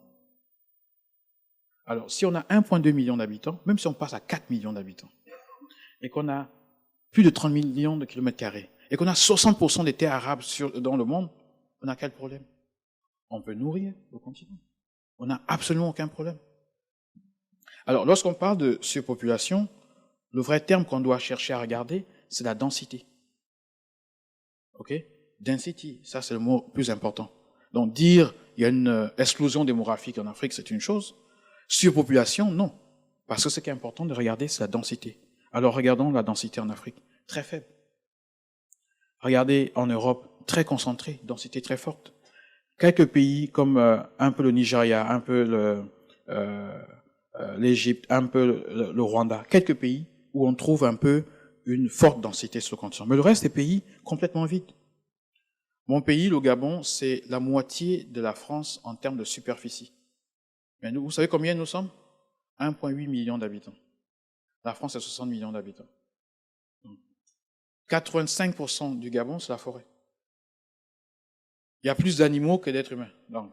Alors, si on a 1,2 million d'habitants, même si on passe à 4 millions d'habitants, et qu'on a plus de 30 millions de kilomètres carrés, et qu'on a 60% des terres arabes dans le monde, on a quel problème? On peut nourrir le continent. On n'a absolument aucun problème. Alors, lorsqu'on parle de surpopulation, le vrai terme qu'on doit chercher à regarder, c'est la densité. OK? Density, ça c'est le mot plus important. Donc dire il y a une explosion démographique en Afrique, c'est une chose. Surpopulation, non. Parce que ce qui est important de regarder, c'est la densité. Alors regardons la densité en Afrique, très faible. Regardez en Europe, très concentrée, densité très forte. Quelques pays comme un peu le Nigeria, un peu l'Égypte, un peu le Rwanda, quelques pays où on trouve un peu une forte densité sur le continent. Mais le reste des pays, complètement vides. Mon pays, le Gabon, c'est la moitié de la France en termes de superficie. Mais nous, vous savez combien nous sommes? 1,8 million d'habitants. La France a 60 millions d'habitants. 85% du Gabon, c'est la forêt. Il y a plus d'animaux que d'êtres humains. Donc,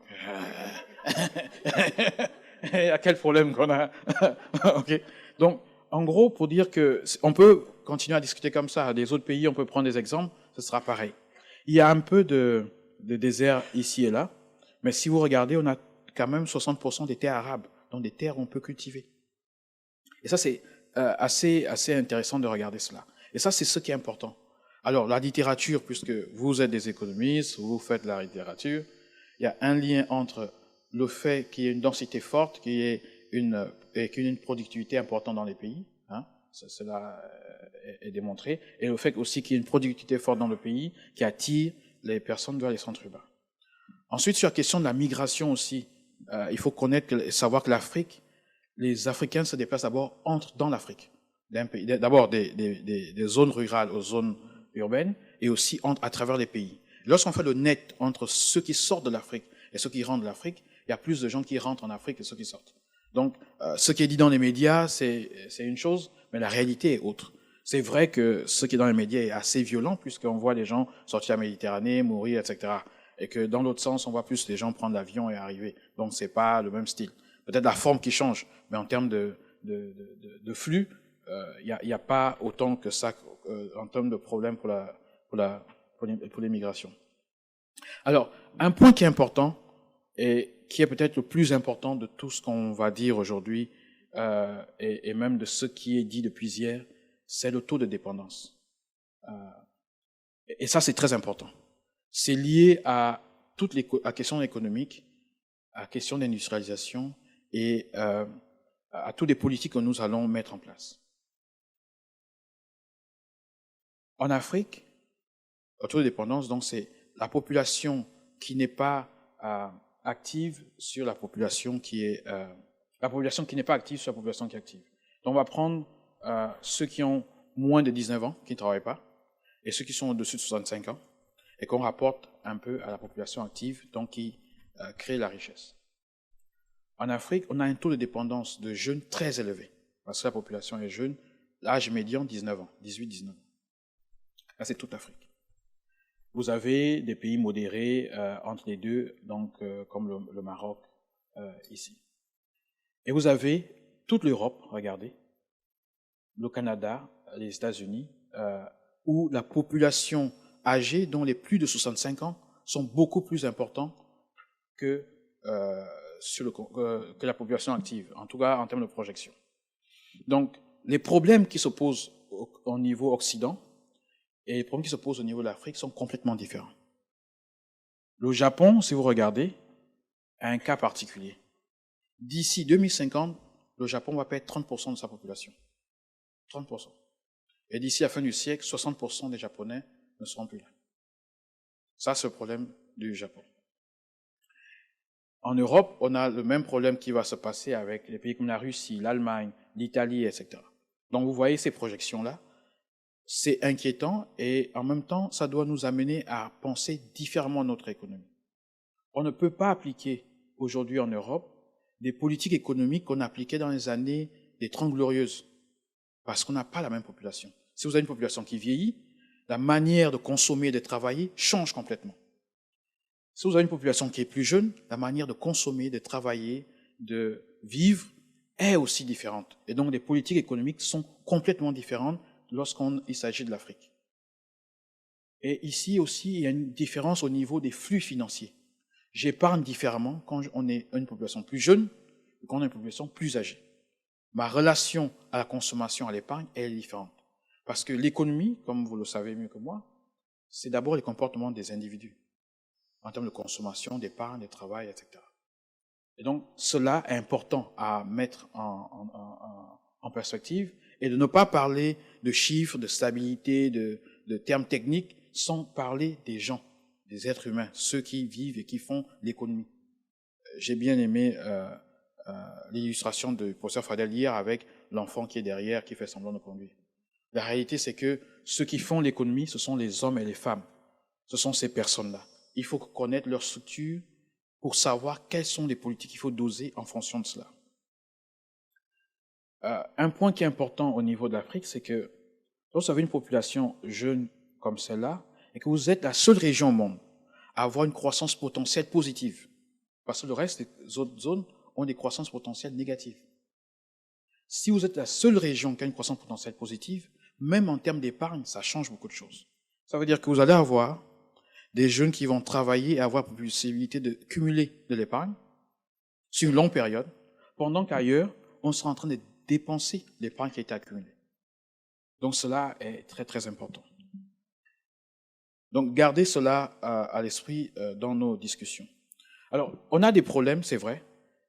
à quel problème qu'on a? Okay. Donc, en gros, pour dire que on peut continuer à discuter comme ça. Des autres pays, on peut prendre des exemples, ce sera pareil. Il y a un peu de désert ici et là, mais si vous regardez, on a quand même 60% des terres arabes, donc des terres où on peut cultiver. Et ça, c'est assez intéressant de regarder cela. Et ça, c'est ce qui est important. Alors, la littérature, puisque vous êtes des économistes, vous faites la littérature, il y a un lien entre le fait qu'il y ait une densité forte, qu'il y ait une productivité importante dans les pays, hein, cela est démontré, et le fait aussi qu'il y ait une productivité forte dans le pays qui attire les personnes vers les centres urbains. Ensuite, sur la question de la migration aussi, il faut savoir que l'Afrique, les Africains se déplacent d'abord dans l'Afrique. D'abord des zones rurales aux zones urbaines et aussi à travers les pays. Lorsqu'on fait le net entre ceux qui sortent de l'Afrique et ceux qui rentrent de l'Afrique, il y a plus de gens qui rentrent en Afrique que ceux qui sortent. Donc, ce qui est dit dans les médias, c'est une chose, mais la réalité est autre. C'est vrai que ce qui est dans les médias est assez violent, puisqu'on voit les gens sortir de la Méditerranée, mourir, etc. Et que dans l'autre sens, on voit plus les gens prendre l'avion et arriver. Donc, c'est pas le même style. Peut-être la forme qui change, mais en termes de flux, il n'y a pas autant que ça en termes de problème pour les migrations. Alors, un point qui est important, et qui est peut-être le plus important de tout ce qu'on va dire aujourd'hui, et même de ce qui est dit depuis hier, c'est le taux de dépendance. Et ça, c'est très important. C'est lié à toutes les questions économiques, à la question d'industrialisation et à toutes les politiques que nous allons mettre en place. En Afrique, le taux de dépendance, donc, c'est la population qui n'est pas active sur la population qui est la population qui n'est pas active sur la population qui est active. Donc, on va prendre ceux qui ont moins de 19 ans, qui ne travaillent pas, et ceux qui sont au-dessus de 65 ans, et qu'on rapporte un peu à la population active, donc qui crée la richesse. En Afrique, on a un taux de dépendance de jeunes très élevé, parce que la population est jeune, l'âge médian 19 ans, 18-19 ans. Là, c'est toute l'Afrique. Vous avez des pays modérés entre les deux, donc comme le Maroc ici. Et vous avez toute l'Europe, regardez, le Canada, les États-Unis, où la population âgée, dont les plus de 65 ans, sont beaucoup plus importants que la population active, en tout cas en termes de projection. Donc, les problèmes qui se posent au niveau Occident et les problèmes qui se posent au niveau de l'Afrique sont complètement différents. Le Japon, si vous regardez, un cas particulier. D'ici 2050, le Japon va perdre 30% de sa population. 30%. Et d'ici la fin du siècle, 60% des Japonais ne seront plus là. Ça, c'est le problème du Japon. En Europe, on a le même problème qui va se passer avec les pays comme la Russie, l'Allemagne, l'Italie, etc. Donc, vous voyez ces projections-là. C'est inquiétant et en même temps, ça doit nous amener à penser différemment notre économie. On ne peut pas appliquer aujourd'hui en Europe des politiques économiques qu'on appliquait dans les années des Trente Glorieuses, parce qu'on n'a pas la même population. Si vous avez une population qui vieillit, la manière de consommer et de travailler change complètement. Si vous avez une population qui est plus jeune, la manière de consommer, de travailler, de vivre est aussi différente. Et donc, les politiques économiques sont complètement différentes lorsqu'il s'agit de l'Afrique. Et ici aussi, il y a une différence au niveau des flux financiers. J'épargne différemment quand on est une population plus jeune que quand on est une population plus âgée. Ma relation à la consommation, à l'épargne, elle est différente. Parce que l'économie, comme vous le savez mieux que moi, c'est d'abord les comportements des individus, en termes de consommation, d'épargne, de travail, etc. Et donc, cela est important à mettre en perspective et de ne pas parler de chiffres, de stabilité, de termes techniques, sans parler des gens, des êtres humains, ceux qui vivent et qui font l'économie. J'ai bien aimé l'illustration du professeur Fadel hier avec l'enfant qui est derrière, qui fait semblant de conduire. La réalité, c'est que ceux qui font l'économie, ce sont les hommes et les femmes. Ce sont ces personnes-là. Il faut connaître leur structure pour savoir quelles sont les politiques qu'il faut doser en fonction de cela. Un point qui est important au niveau de l'Afrique, c'est que lorsque vous avez une population jeune comme celle-là, et que vous êtes la seule région au monde à avoir une croissance potentielle positive, parce que le reste des autres zones ont des croissances potentielles négatives. Si vous êtes la seule région qui a une croissance potentielle positive, même en termes d'épargne, ça change beaucoup de choses. Ça veut dire que vous allez avoir des jeunes qui vont travailler et avoir la possibilité de cumuler de l'épargne sur une longue période, pendant qu'ailleurs, on sera en train de dépenser l'épargne qui a été accumulée. Donc cela est très très important. Donc gardez cela à l'esprit dans nos discussions. Alors, on a des problèmes, c'est vrai,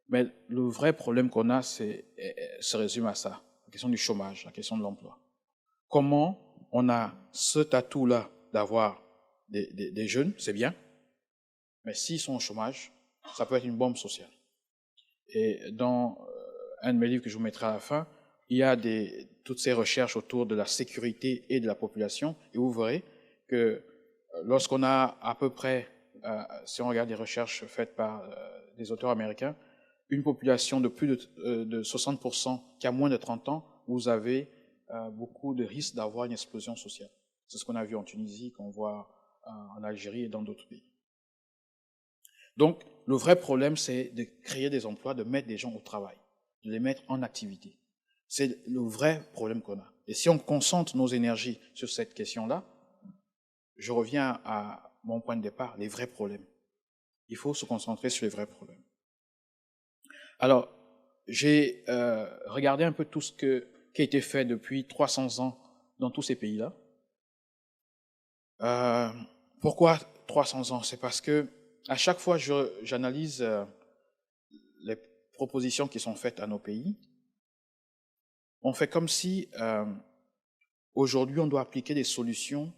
mais le vrai problème qu'on a, se résume à ça, la question du chômage, la question de l'emploi. Comment on a cet atout-là d'avoir des jeunes, c'est bien, mais s'ils sont au chômage, ça peut être une bombe sociale. Et dans un de mes livres que je vous mettrai à la fin, il y a toutes ces recherches autour de la sécurité et de la population, et vous verrez que lorsqu'on a à peu près, si on regarde les recherches faites par des auteurs américains, une population de plus de 60% qui a moins de 30 ans, vous avez beaucoup de risques d'avoir une explosion sociale. C'est ce qu'on a vu en Tunisie, qu'on voit en Algérie et dans d'autres pays. Donc, le vrai problème, c'est de créer des emplois, de mettre des gens au travail, de les mettre en activité. C'est le vrai problème qu'on a. Et si on concentre nos énergies sur cette question-là, je reviens à mon point de départ, les vrais problèmes. Il faut se concentrer sur les vrais problèmes. Alors, j'ai regardé un peu tout ce qui a été fait depuis 300 ans dans tous ces pays-là. Pourquoi 300 ans? C'est parce que à chaque fois j'analyse les propositions qui sont faites à nos pays, on fait comme si aujourd'hui on doit appliquer des solutions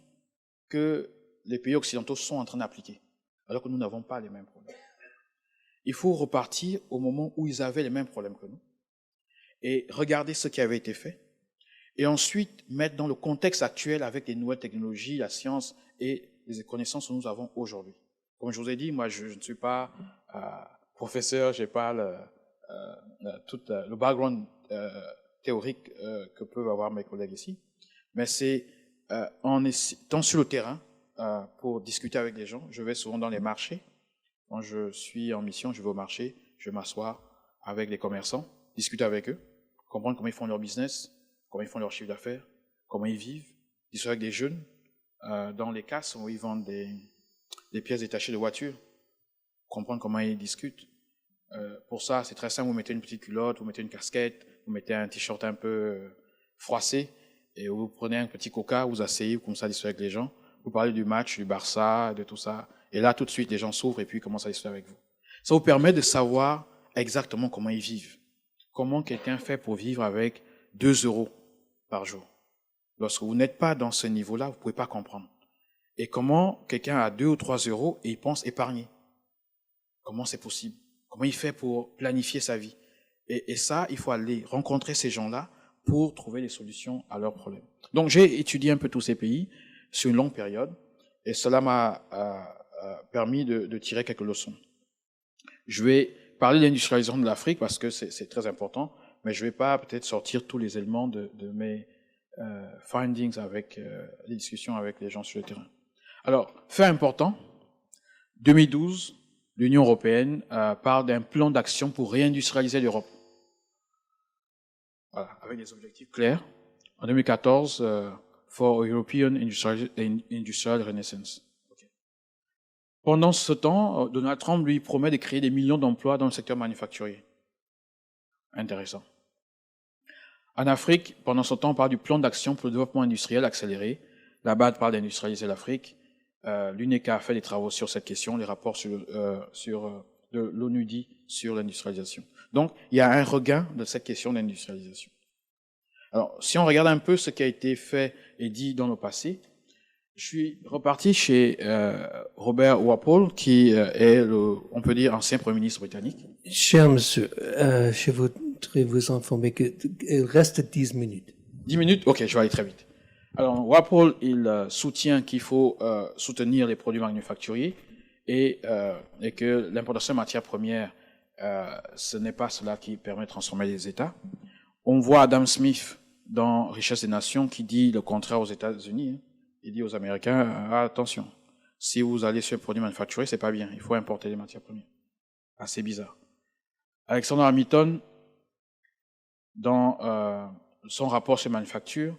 que les pays occidentaux sont en train d'appliquer, alors que nous n'avons pas les mêmes problèmes. Il faut repartir au moment où ils avaient les mêmes problèmes que nous et regarder ce qui avait été fait et ensuite mettre dans le contexte actuel avec les nouvelles technologies, la science et les connaissances que nous avons aujourd'hui. Comme je vous ai dit, moi je ne suis pas professeur, je n'ai pas tout le background théorique que peuvent avoir mes collègues ici, mais c'est en étant sur le terrain pour discuter avec les gens. Je vais souvent dans les marchés. Quand je suis en mission, je vais au marché, je m'assois avec les commerçants, discuter avec eux, comprendre comment ils font leur business, comment ils font leur chiffre d'affaires, comment ils vivent, discuter avec des jeunes dans les casses où ils vendent des pièces détachées de voitures, comprendre comment ils discutent. Pour ça, c'est très simple, vous mettez une petite culotte, vous mettez une casquette, vous mettez un t-shirt un peu froissé, et vous prenez un petit coca, vous asseyez, vous commencez à discuter avec les gens, vous parlez du match, du Barça, de tout ça, et là, tout de suite, les gens s'ouvrent et puis commencent à discuter avec vous. Ça vous permet de savoir exactement comment ils vivent. Comment quelqu'un fait pour vivre avec 2 € par jour. Lorsque vous n'êtes pas dans ce niveau-là, vous ne pouvez pas comprendre. Et comment quelqu'un a 2 ou 3 € et il pense épargner. Comment c'est possible? Comment il fait pour planifier sa vie? Et ça, il faut aller rencontrer ces gens-là pour trouver des solutions à leurs problèmes. Donc, j'ai étudié un peu tous ces pays sur une longue période et cela m'a permis de tirer quelques leçons. Je vais parler de l'industrialisation de l'Afrique parce que c'est très important, mais je ne vais pas peut-être sortir tous les éléments de mes findings avec les discussions avec les gens sur le terrain. Alors, fait important, 2012, l'Union européenne parle d'un plan d'action pour réindustrialiser l'Europe. Voilà, avec des objectifs clairs. En 2014, for European Industrial Renaissance. Okay. Pendant ce temps, Donald Trump lui promet de créer des millions d'emplois dans le secteur manufacturier. Intéressant. En Afrique, pendant ce temps, on parle du plan d'action pour le développement industriel accéléré. La BAD parle d'industrialiser l'Afrique. L'UNECA a fait des travaux sur cette question, les rapports de l'ONUDI sur l'industrialisation. Donc, il y a un regain de cette question d'industrialisation. Alors, si on regarde un peu ce qui a été fait et dit dans le passé, je suis reparti chez Robert Walpole, qui est on peut dire, ancien Premier ministre britannique. Cher monsieur, je voudrais vous informer qu'il reste 10 minutes. 10 minutes? Ok, je vais aller très vite. Alors, Walpole, il soutient qu'il faut soutenir les produits manufacturiers et que l'importation de matières premières, ce n'est pas cela qui permet de transformer les États. On voit Adam Smith dans Richesse des Nations qui dit le contraire aux États-Unis. Il dit aux Américains, attention, si vous allez sur les produits manufacturés, c'est pas bien, il faut importer les matières premières. Assez bizarre. Alexander Hamilton, dans son rapport sur manufacture,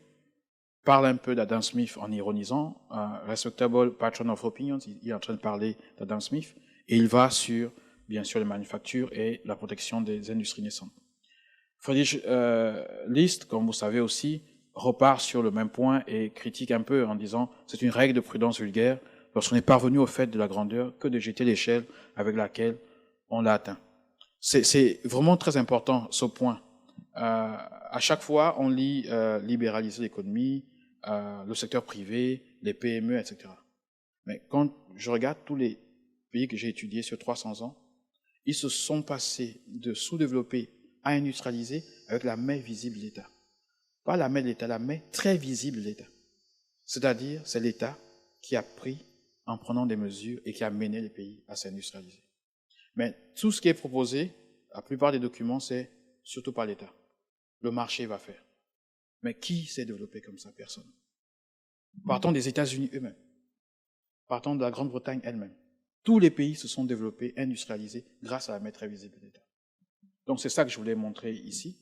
parle un peu d'Adam Smith en ironisant, respectable patron of opinions, il est en train de parler d'Adam Smith, et il va sur, bien sûr, les manufactures et la protection des industries naissantes. Friedrich List, comme vous savez aussi, repart sur le même point et critique un peu en disant c'est une règle de prudence vulgaire lorsqu'on est parvenu au fait de la grandeur que de jeter l'échelle avec laquelle on l'a atteint. C'est vraiment très important ce point. À chaque fois, on lit libéraliser l'économie, le secteur privé, les PME, etc. Mais quand je regarde tous les pays que j'ai étudiés sur 300 ans, ils se sont passés de sous-développés à industrialiser avec la main visible de l'État. Pas la main de l'État, la main très visible de l'État. C'est-à-dire, c'est l'État qui a pris en prenant des mesures et qui a mené les pays à s'industrialiser. Mais tout ce qui est proposé, la plupart des documents, c'est surtout pas l'État. Le marché va faire. Mais qui s'est développé comme ça? Personne. Partons des États-Unis eux-mêmes. Partons de la Grande-Bretagne elle-même. Tous les pays se sont développés, industrialisés grâce à la main très visible de l'État. Donc c'est ça que je voulais montrer ici.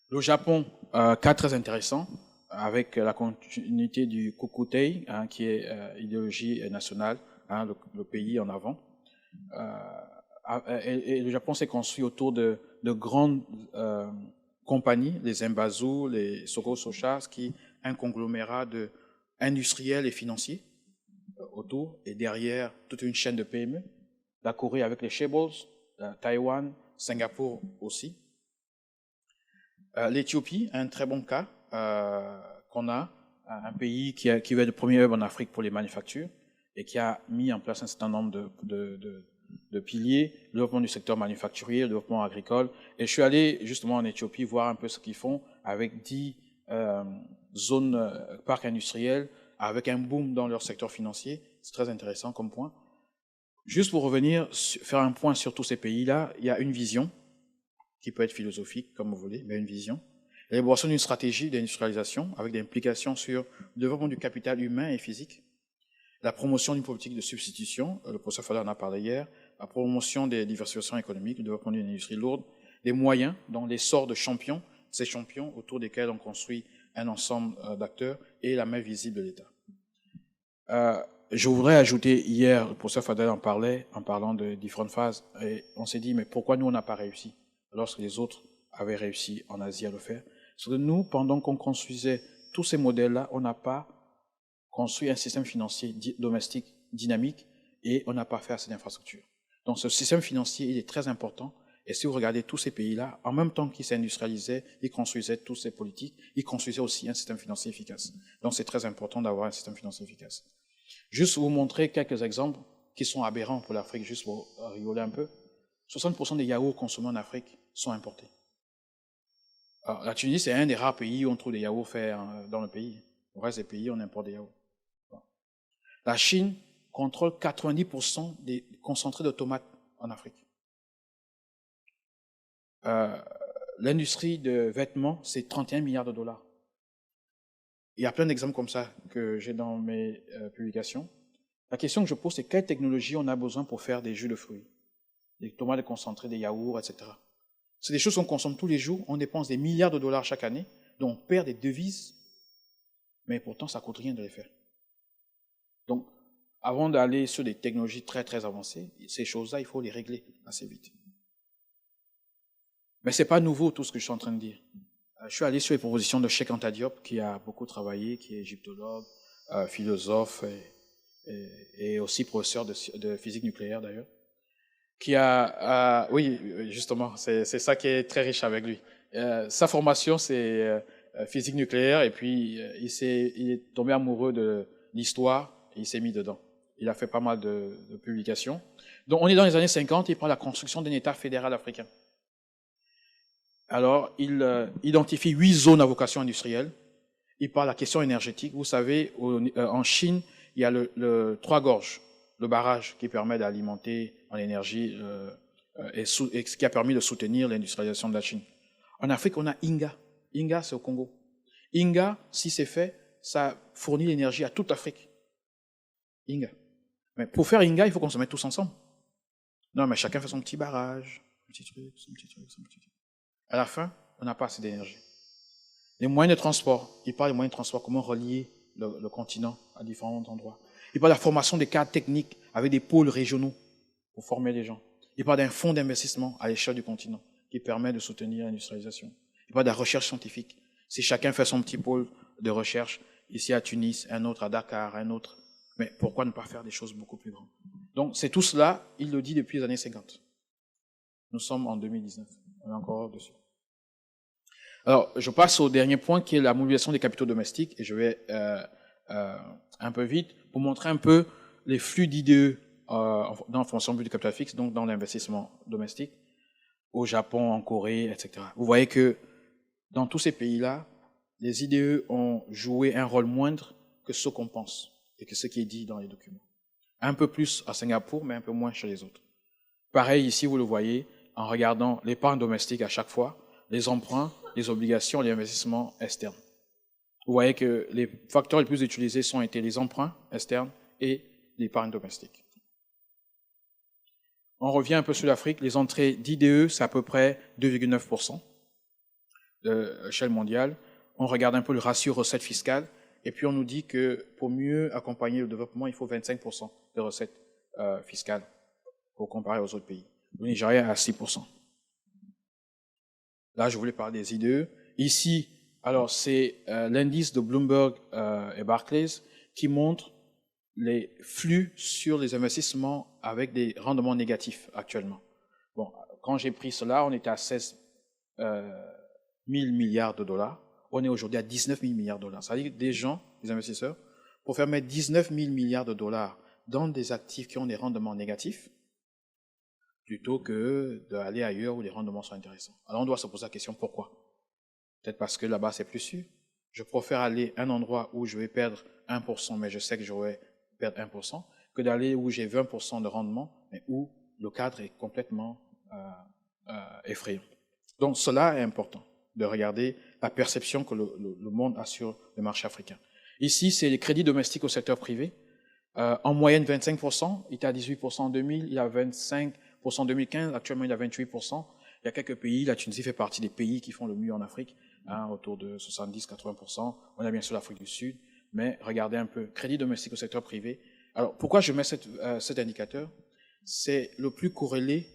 Le Japon, cas très intéressant, avec la continuité du Kukutei, qui est idéologie nationale, le pays en avant. Et le Japon s'est construit autour de grandes compagnies, les Zembazou, les Soko Socha, qui est un conglomérat industriels et financiers autour, et derrière toute une chaîne de PME. La Corée avec les Chaebols, Taïwan, Singapour aussi. L'Éthiopie, un très bon cas qu'on a, un pays qui va être le premier hub en Afrique pour les manufactures et qui a mis en place un certain nombre de piliers, le développement du secteur manufacturier, le développement agricole. Et je suis allé justement en Éthiopie voir un peu ce qu'ils font avec 10 zones parcs industriels, avec un boom dans leur secteur financier. C'est très intéressant comme point. Juste pour revenir, faire un point sur tous ces pays-là, il y a une vision qui peut être philosophique, comme vous voulez, mais une vision. L'élaboration d'une stratégie d'industrialisation avec des implications sur le développement du capital humain et physique, la promotion d'une politique de substitution, le professeur Fadler en a parlé hier, la promotion des diversifications économiques, le développement d'une industrie lourde, des moyens, donc l'essor de champions, ces champions autour desquels on construit un ensemble d'acteurs, et la main visible de l'État. Je voudrais ajouter, hier, le professeur Fadler en parlait, en parlant de différentes phases, et on s'est dit, mais pourquoi nous, on n'a pas réussi, lorsque les autres avaient réussi en Asie à le faire? Parce que nous, pendant qu'on construisait tous ces modèles-là, on n'a pas construit un système financier domestique dynamique et on n'a pas fait assez d'infrastructures. Donc ce système financier, il est très important. Et si vous regardez tous ces pays-là, en même temps qu'ils s'industrialisaient, ils construisaient toutes ces politiques, ils construisaient aussi un système financier efficace. Donc c'est très important d'avoir un système financier efficace. Juste vous montrer quelques exemples qui sont aberrants pour l'Afrique, juste pour rigoler un peu. 60% des yaourts consommés en Afrique sont importés. Alors, la Tunisie, c'est un des rares pays où on trouve des yaourts faits dans le pays. Au reste des pays, on importe des yaourts. La Chine contrôle 90% des concentrés de tomates en Afrique. L'industrie de vêtements, c'est 31 milliards de dollars. Il y a plein d'exemples comme ça que j'ai dans mes publications. La question que je pose, c'est quelle technologie on a besoin pour faire des jus de fruits, des tomates concentrées, des yaourts, etc. C'est des choses qu'on consomme tous les jours, on dépense des milliards de dollars chaque année, donc on perd des devises, mais pourtant ça ne coûte rien de les faire. Donc, avant d'aller sur des technologies très très avancées, ces choses-là, il faut les régler assez vite. Mais ce n'est pas nouveau tout ce que je suis en train de dire. Je suis allé sur les propositions de Cheikh Anta Diop, qui a beaucoup travaillé, qui est égyptologue, philosophe et aussi professeur de physique nucléaire d'ailleurs, qui a, oui, justement, c'est ça qui est très riche avec lui. Sa formation, c'est physique nucléaire, et puis il est tombé amoureux de l'histoire, et il s'est mis dedans. Il a fait pas mal de publications. Donc on est dans les années 50, il prend la construction d'un État fédéral africain. Alors, il identifie 8 zones à vocation industrielle. Il parle de la question énergétique. Vous savez, en Chine, il y a le Trois-Gorges, le barrage qui permet d'alimenter en énergie et ce qui a permis de soutenir l'industrialisation de la Chine. En Afrique, on a Inga. Inga, c'est au Congo. Inga, si c'est fait, ça fournit l'énergie à toute l'Afrique. Inga. Mais pour faire Inga, il faut qu'on se mette tous ensemble. Non, mais chacun fait son petit barrage, son petit truc, son petit truc, son petit truc. À la fin, on n'a pas assez d'énergie. Les moyens de transport, il parle des moyens de transport, comment relier le continent à différents endroits. Il parle de la formation des cadres techniques avec des pôles régionaux pour former les gens. Il parle d'un fonds d'investissement à l'échelle du continent qui permet de soutenir l'industrialisation. Il parle de la recherche scientifique. Si chacun fait son petit pôle de recherche, ici à Tunis, un autre à Dakar, un autre, mais pourquoi ne pas faire des choses beaucoup plus grandes? Donc c'est tout cela, il le dit depuis les années 50. Nous sommes en 2019, on est encore dessus. Alors, je passe au dernier point qui est la mobilisation des capitaux domestiques, et je vais un peu vite pour montrer un peu les flux d'IDE dans la formation du capital fixe, donc dans l'investissement domestique, au Japon, en Corée, etc. Vous voyez que dans tous ces pays-là, les IDE ont joué un rôle moindre que ce qu'on pense et que ce qui est dit dans les documents. Un peu plus à Singapour, mais un peu moins chez les autres. Pareil ici, vous le voyez, en regardant l'épargne domestique à chaque fois, les emprunts, les obligations, les investissements externes. Vous voyez que les facteurs les plus utilisés ont été les emprunts externes et l'épargne domestique. On revient un peu sur l'Afrique. Les entrées d'IDE, c'est à peu près 2,9% de l'échelle mondiale. On regarde un peu le ratio recettes fiscales et puis on nous dit que pour mieux accompagner le développement, il faut 25% de recettes fiscales pour comparer aux autres pays. Le Nigeria à 6%. Là, je voulais parler des IDE. Ici, alors c'est l'indice de Bloomberg et Barclays qui montre les flux sur les investissements avec des rendements négatifs actuellement. Bon, quand j'ai pris cela, on était à 16 000 milliards de dollars. On est aujourd'hui à 19 000 milliards de dollars. Ça veut dire que des gens, des investisseurs, pour faire mettre 19 000 milliards de dollars dans des actifs qui ont des rendements négatifs, plutôt que d'aller ailleurs où les rendements sont intéressants. Alors on doit se poser la question, pourquoi? Peut-être parce que là-bas c'est plus sûr. Je préfère aller à un endroit où je vais perdre 1%, mais je sais que je vais perdre 1%, que d'aller où j'ai 20% de rendement, mais où le cadre est complètement effrayant. Donc cela est important, de regarder la perception que le monde a sur le marché africain. Ici, c'est les crédits domestiques au secteur privé. En moyenne 25%, il était à 18% en 2000, il a 25% en 2015, actuellement il a 28%. Il y a quelques pays, la Tunisie fait partie des pays qui font le mieux en Afrique, autour de 70-80%. On a bien sûr l'Afrique du Sud, mais regardez un peu, crédit domestique au secteur privé. Alors pourquoi je mets cet indicateur? C'est le plus corrélé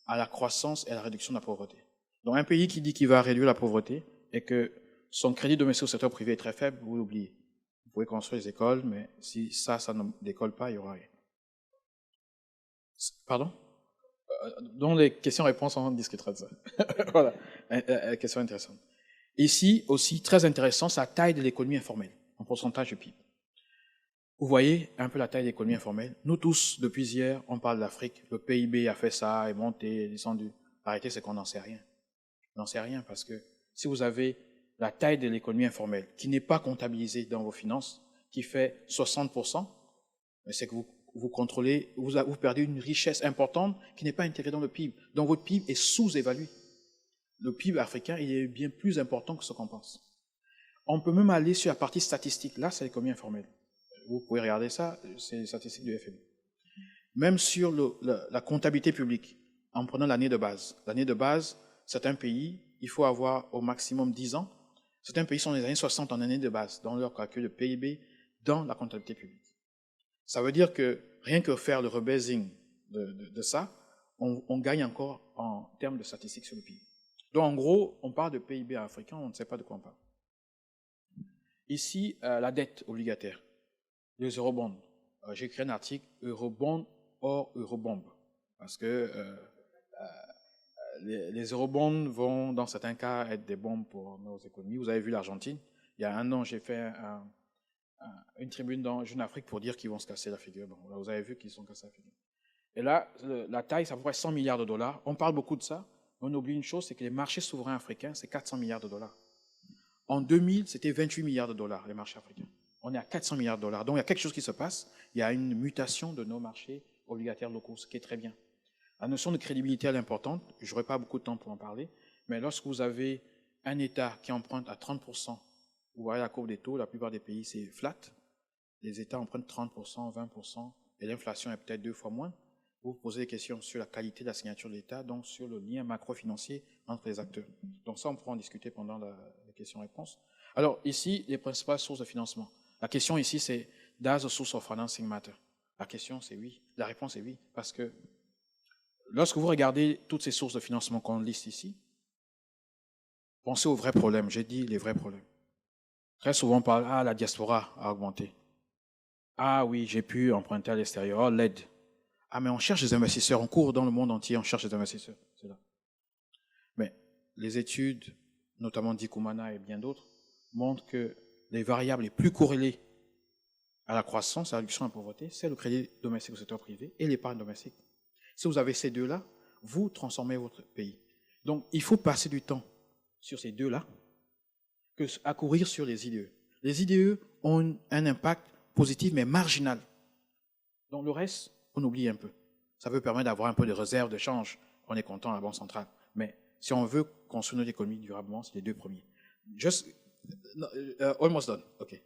à la croissance et à la réduction de la pauvreté. Donc un pays qui dit qu'il va réduire la pauvreté et que son crédit domestique au secteur privé est très faible, vous l'oubliez. Vous pouvez construire des écoles, mais si ça ne décolle pas, il n'y aura rien. Pardon? Dans les questions-réponses, on discutera de ça. Voilà, question intéressante. Ici, aussi, très intéressant, c'est la taille de l'économie informelle, en pourcentage du PIB. Vous voyez un peu la taille de l'économie informelle. Nous tous, depuis hier, on parle d'Afrique. Le PIB a fait ça, est monté, est descendu. Arrêtez, c'est qu'on n'en sait rien. On n'en sait rien parce que si vous avez la taille de l'économie informelle qui n'est pas comptabilisée dans vos finances, qui fait 60%, c'est que vous contrôlez, vous perdez une richesse importante qui n'est pas intégrée dans le PIB. Donc votre PIB est sous-évalué. Le PIB africain, il est bien plus important que ce qu'on pense. On peut même aller sur la partie statistique. Là, c'est l'économie informelle. Vous pouvez regarder ça, c'est les statistiques du FMI. Même sur la comptabilité publique, en prenant l'année de base. L'année de base, certains pays, il faut avoir au maximum 10 ans. Certains pays sont dans les années 60 en année de base, dans leur calcul de PIB, dans la comptabilité publique. Ça veut dire que rien que faire le rebasing de ça, on gagne encore en termes de statistiques sur le PIB. Donc en gros, on parle de PIB africain, on ne sait pas de quoi on parle. Ici, la dette obligataire, les eurobonds. J'ai écrit un article « Eurobond hors eurobombe » parce que les eurobonds vont, dans certains cas, être des bombes pour nos économies. Vous avez vu l'Argentine. Il y a un an, j'ai fait une tribune dans Jeune Afrique pour dire qu'ils vont se casser la figure. Bon, là, vous avez vu qu'ils se sont cassés la figure. Et là, la taille, ça pourrait être 100 milliards de dollars. On parle beaucoup de ça, mais on oublie une chose, c'est que les marchés souverains africains, c'est 400 milliards de dollars. En 2000, c'était 28 milliards de dollars, les marchés africains. On est à 400 milliards de dollars. Donc, il y a quelque chose qui se passe. Il y a une mutation de nos marchés obligataires locaux, ce qui est très bien. La notion de crédibilité, elle est importante. Je n'aurai pas beaucoup de temps pour en parler. Mais lorsque vous avez un État qui emprunte à 30%, vous voyez la courbe des taux, la plupart des pays, c'est flat. Les États empruntent 30%, 20%, et l'inflation est peut-être 2 fois moins. Vous vous posez des questions sur la qualité de la signature de l'État, donc sur le lien macro-financier entre les acteurs. Donc ça, on pourra en discuter pendant la question-réponse. Alors ici, les principales sources de financement. La question ici, c'est « Does the source of financing matter ?» La question, c'est oui. La réponse est oui, parce que lorsque vous regardez toutes ces sources de financement qu'on liste ici, pensez aux vrais problèmes. J'ai dit les vrais problèmes. Très souvent, on parle « Ah, la diaspora a augmenté. Ah oui, j'ai pu emprunter à l'extérieur. Oh, l'aide. Ah, mais on cherche des investisseurs. On court dans le monde entier, on cherche des investisseurs. » C'est là. Mais les études, notamment d'Ikumana et bien d'autres, montrent que les variables les plus corrélées à la croissance, à la réduction de la pauvreté, c'est le crédit domestique au secteur privé et l'épargne domestique. Si vous avez ces deux-là, vous transformez votre pays. Donc, il faut passer du temps sur ces deux-là à courir sur les IDE. Les IDE ont un impact positif, mais marginal. Donc, le reste, on oublie un peu. Ça peut permettre d'avoir un peu de réserve de change. On est content à la Banque centrale. Mais si on veut construire notre économie durablement, c'est les deux premiers. Almost done. OK.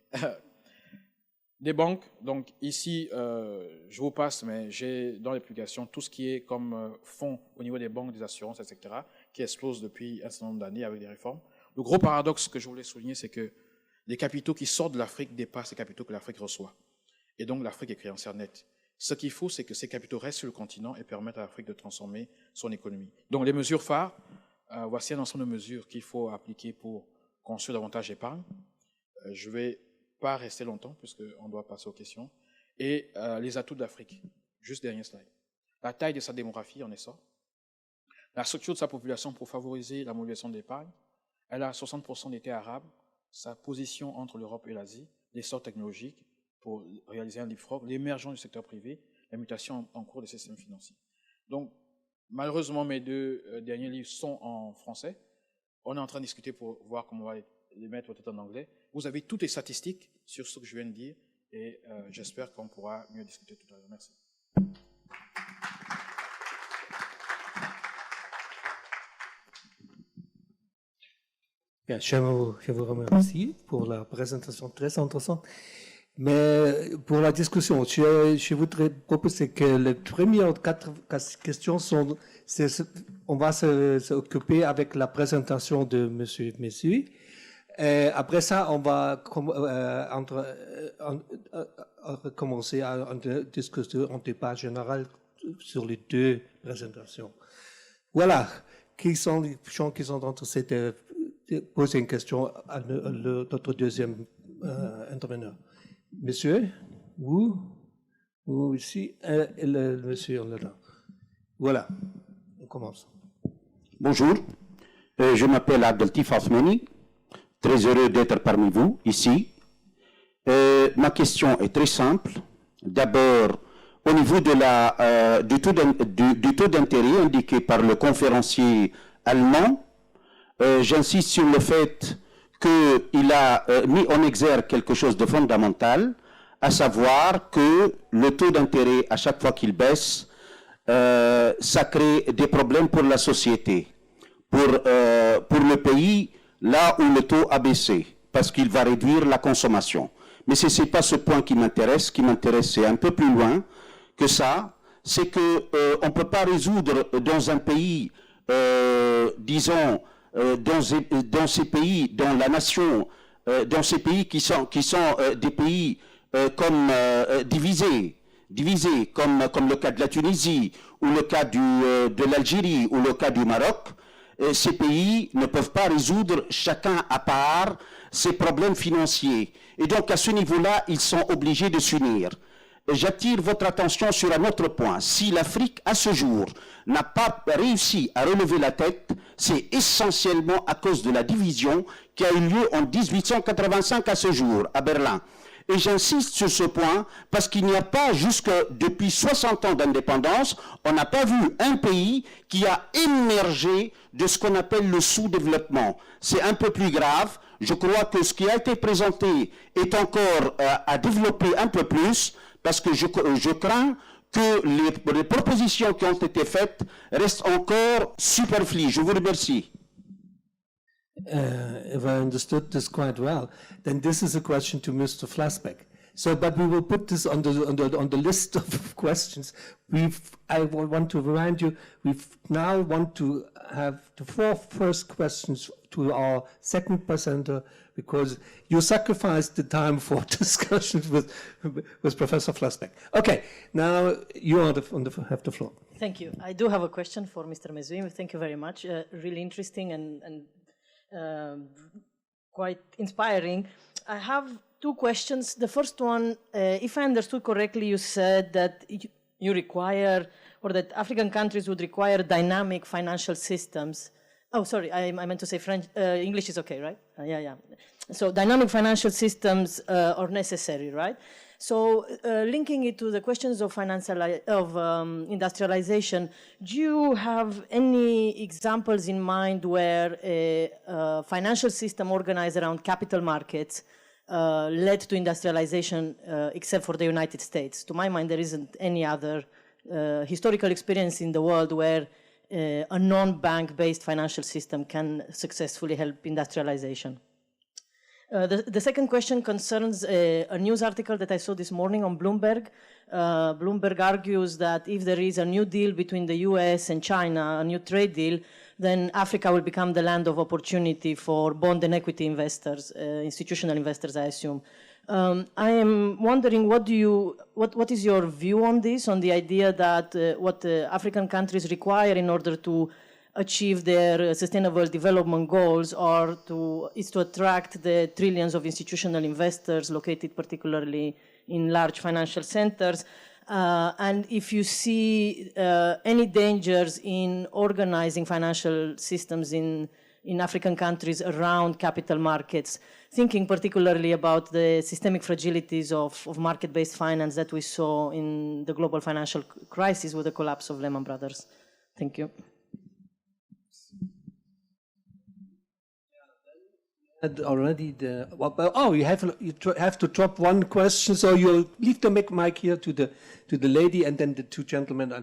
Des banques, donc ici, je vous passe, mais j'ai dans l'application tout ce qui est comme fonds au niveau des banques, des assurances, etc., qui explose depuis un certain nombre d'années avec des réformes. Le gros paradoxe que je voulais souligner, c'est que les capitaux qui sortent de l'Afrique dépassent les capitaux que l'Afrique reçoit. Et donc, l'Afrique est créancière nette. Ce qu'il faut, c'est que ces capitaux restent sur le continent et permettent à l'Afrique de transformer son économie. Donc, les mesures phares, voici un ensemble de mesures qu'il faut appliquer pour construire davantage d'épargne. Je ne vais pas rester longtemps, puisqu'on doit passer aux questions. Et les atouts de l'Afrique. Juste dernier slide. La taille de sa démographie en est ça. La structure de sa population pour favoriser la mobilisation de l'épargne. Elle a 60% d'été arabes, sa position entre l'Europe et l'Asie, l'essor technologique pour réaliser un leapfrog, l'émergence du secteur privé, la mutation en cours des systèmes financiers. Donc, malheureusement, mes deux derniers livres sont en français. On est en train de discuter pour voir comment on va les mettre peut-être en anglais. Vous avez toutes les statistiques sur ce que je viens de dire et j'espère qu'on pourra mieux discuter tout à l'heure. Merci. Bien, je vous remercie pour la présentation très intéressante. Mais pour la discussion, je voudrais proposer que les premières 4 questions sont, on va s'occuper avec la présentation de M. Mezui. Après ça, on va commencer à une discussion, un débat général sur les 2 présentations. Voilà. Qui sont les gens qui sont intéressés de poser une question à notre deuxième intervenant? Monsieur, vous ici, et le monsieur là. Voilà. On commence. Bonjour, je m'appelle Abdeltif Othmani, très heureux d'être parmi vous ici. Ma question est très simple. D'abord, au niveau de du taux d'intérêt indiqué par le conférencier allemand, j'insiste sur le fait qu'il a mis en exergue quelque chose de fondamental, à savoir que le taux d'intérêt, à chaque fois qu'il baisse, ça crée des problèmes pour la société, pour le pays, là où le taux a baissé, parce qu'il va réduire la consommation. Mais ce n'est pas ce point qui m'intéresse. Ce qui m'intéresse, c'est un peu plus loin que ça. C'est qu'on ne peut pas résoudre dans un pays, disons, dans ces pays, dans la nation, dans ces pays qui sont des pays comme divisés, comme le cas de la Tunisie, ou le cas de l'Algérie, ou le cas du Maroc. Ces pays ne peuvent pas résoudre chacun à part ses problèmes financiers. Et donc, à ce niveau-là, ils sont obligés de s'unir. J'attire votre attention sur un autre point. Si l'Afrique, à ce jour, n'a pas réussi à relever la tête, c'est essentiellement à cause de la division qui a eu lieu en 1885 à ce jour, à Berlin. Et j'insiste sur ce point parce qu'il n'y a pas, depuis 60 ans d'indépendance, on n'a pas vu un pays qui a émergé de ce qu'on appelle le sous-développement. C'est un peu plus grave. Je crois que ce qui a été présenté est encore à développer un peu plus parce que je crains que les propositions qui ont été faites restent encore superflues. Je vous remercie. If I understood this quite well, then this is a question to Mr. Flassbeck. So, but we will put this on the list of questions. I want to remind you, we now want to have the 4 first questions to our second presenter, because you sacrificed the time for discussions with Professor Flassbeck. Okay, now you are have the floor. Thank you. I do have a question for Mr. Mezui. Thank you very much. Really interesting and quite inspiring. I have 2 questions. The first one, if I understood correctly, you said that you require, or that African countries would require dynamic financial systems. Oh, sorry, I meant to say French. English is okay, right? Yeah. So dynamic financial systems are necessary, right? So linking it to the questions of industrialization, do you have any examples in mind where a financial system organized around capital markets led to industrialization except for the United States? To my mind, there isn't any other historical experience in the world where a non-bank-based financial system can successfully help industrialization. The second question concerns a news article that I saw this morning on Bloomberg. Bloomberg argues that if there is a new deal between the US and China, a new trade deal, then Africa will become the land of opportunity for bond and equity investors, institutional investors, I assume. I am wondering, what is your view on this, on the idea that what African countries require in order to achieve their sustainable development goals is to attract the trillions of institutional investors located particularly in large financial centers, and if you see any dangers in organizing financial systems in African countries around capital markets, thinking particularly about the systemic fragilities of market-based finance that we saw in the global financial crisis with the collapse of Lehman Brothers. Thank you. Already you have to drop one question, so you'll leave the mic here to the lady, and then the 2 gentlemen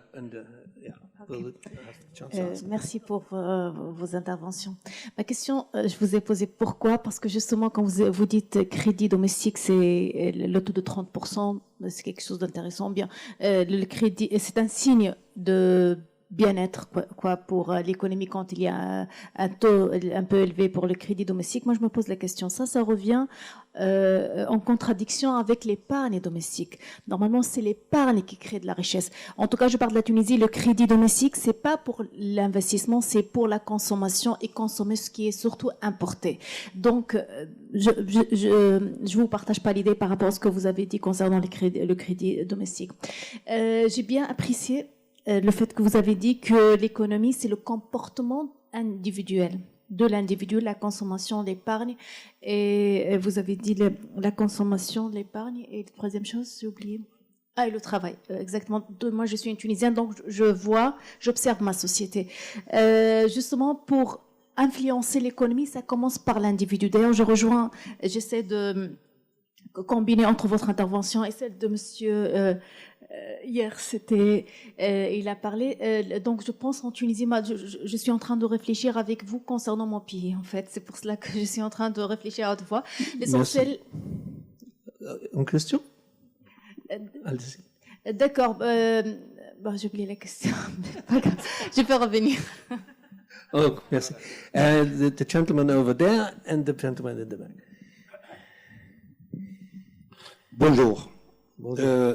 Merci pour vos interventions. Ma question, je vous ai posé pourquoi, parce que justement quand vous dites crédit domestique, c'est le taux de 30%, c'est quelque chose d'intéressant. Bien, le crédit, c'est un signe de bien-être pour l'économie quand il y a un taux un peu élevé pour le crédit domestique. Moi, je me pose la question, ça revient en contradiction avec l'épargne domestique. Normalement, c'est l'épargne qui crée de la richesse. En tout cas, je parle de la Tunisie, le crédit domestique, c'est pas pour l'investissement, c'est pour la consommation et consommer ce qui est surtout importé. Donc, je vous partage pas l'idée par rapport à ce que vous avez dit concernant le crédit domestique. J'ai bien apprécié le fait que vous avez dit que l'économie, c'est le comportement individuel de l'individu, la consommation, l'épargne, et vous avez dit la consommation, l'épargne, et la troisième chose, j'ai oublié. Ah, et le travail, exactement. Moi, je suis une Tunisienne, donc j'observe ma société. Justement, pour influencer l'économie, ça commence par l'individu. D'ailleurs, j'essaie de combiner entre votre intervention et celle de monsieur hier, il a parlé. Donc, je pense en Tunisie, je suis en train de réfléchir avec vous concernant mon pays, en fait. C'est pour cela que je suis en train de réfléchir à haute voix. L'essentiel. Une question? D'accord. J'ai oublié la question. Pas grave. Je peux revenir. Oh, merci. The gentleman over there and the gentleman in the back. Bonjour.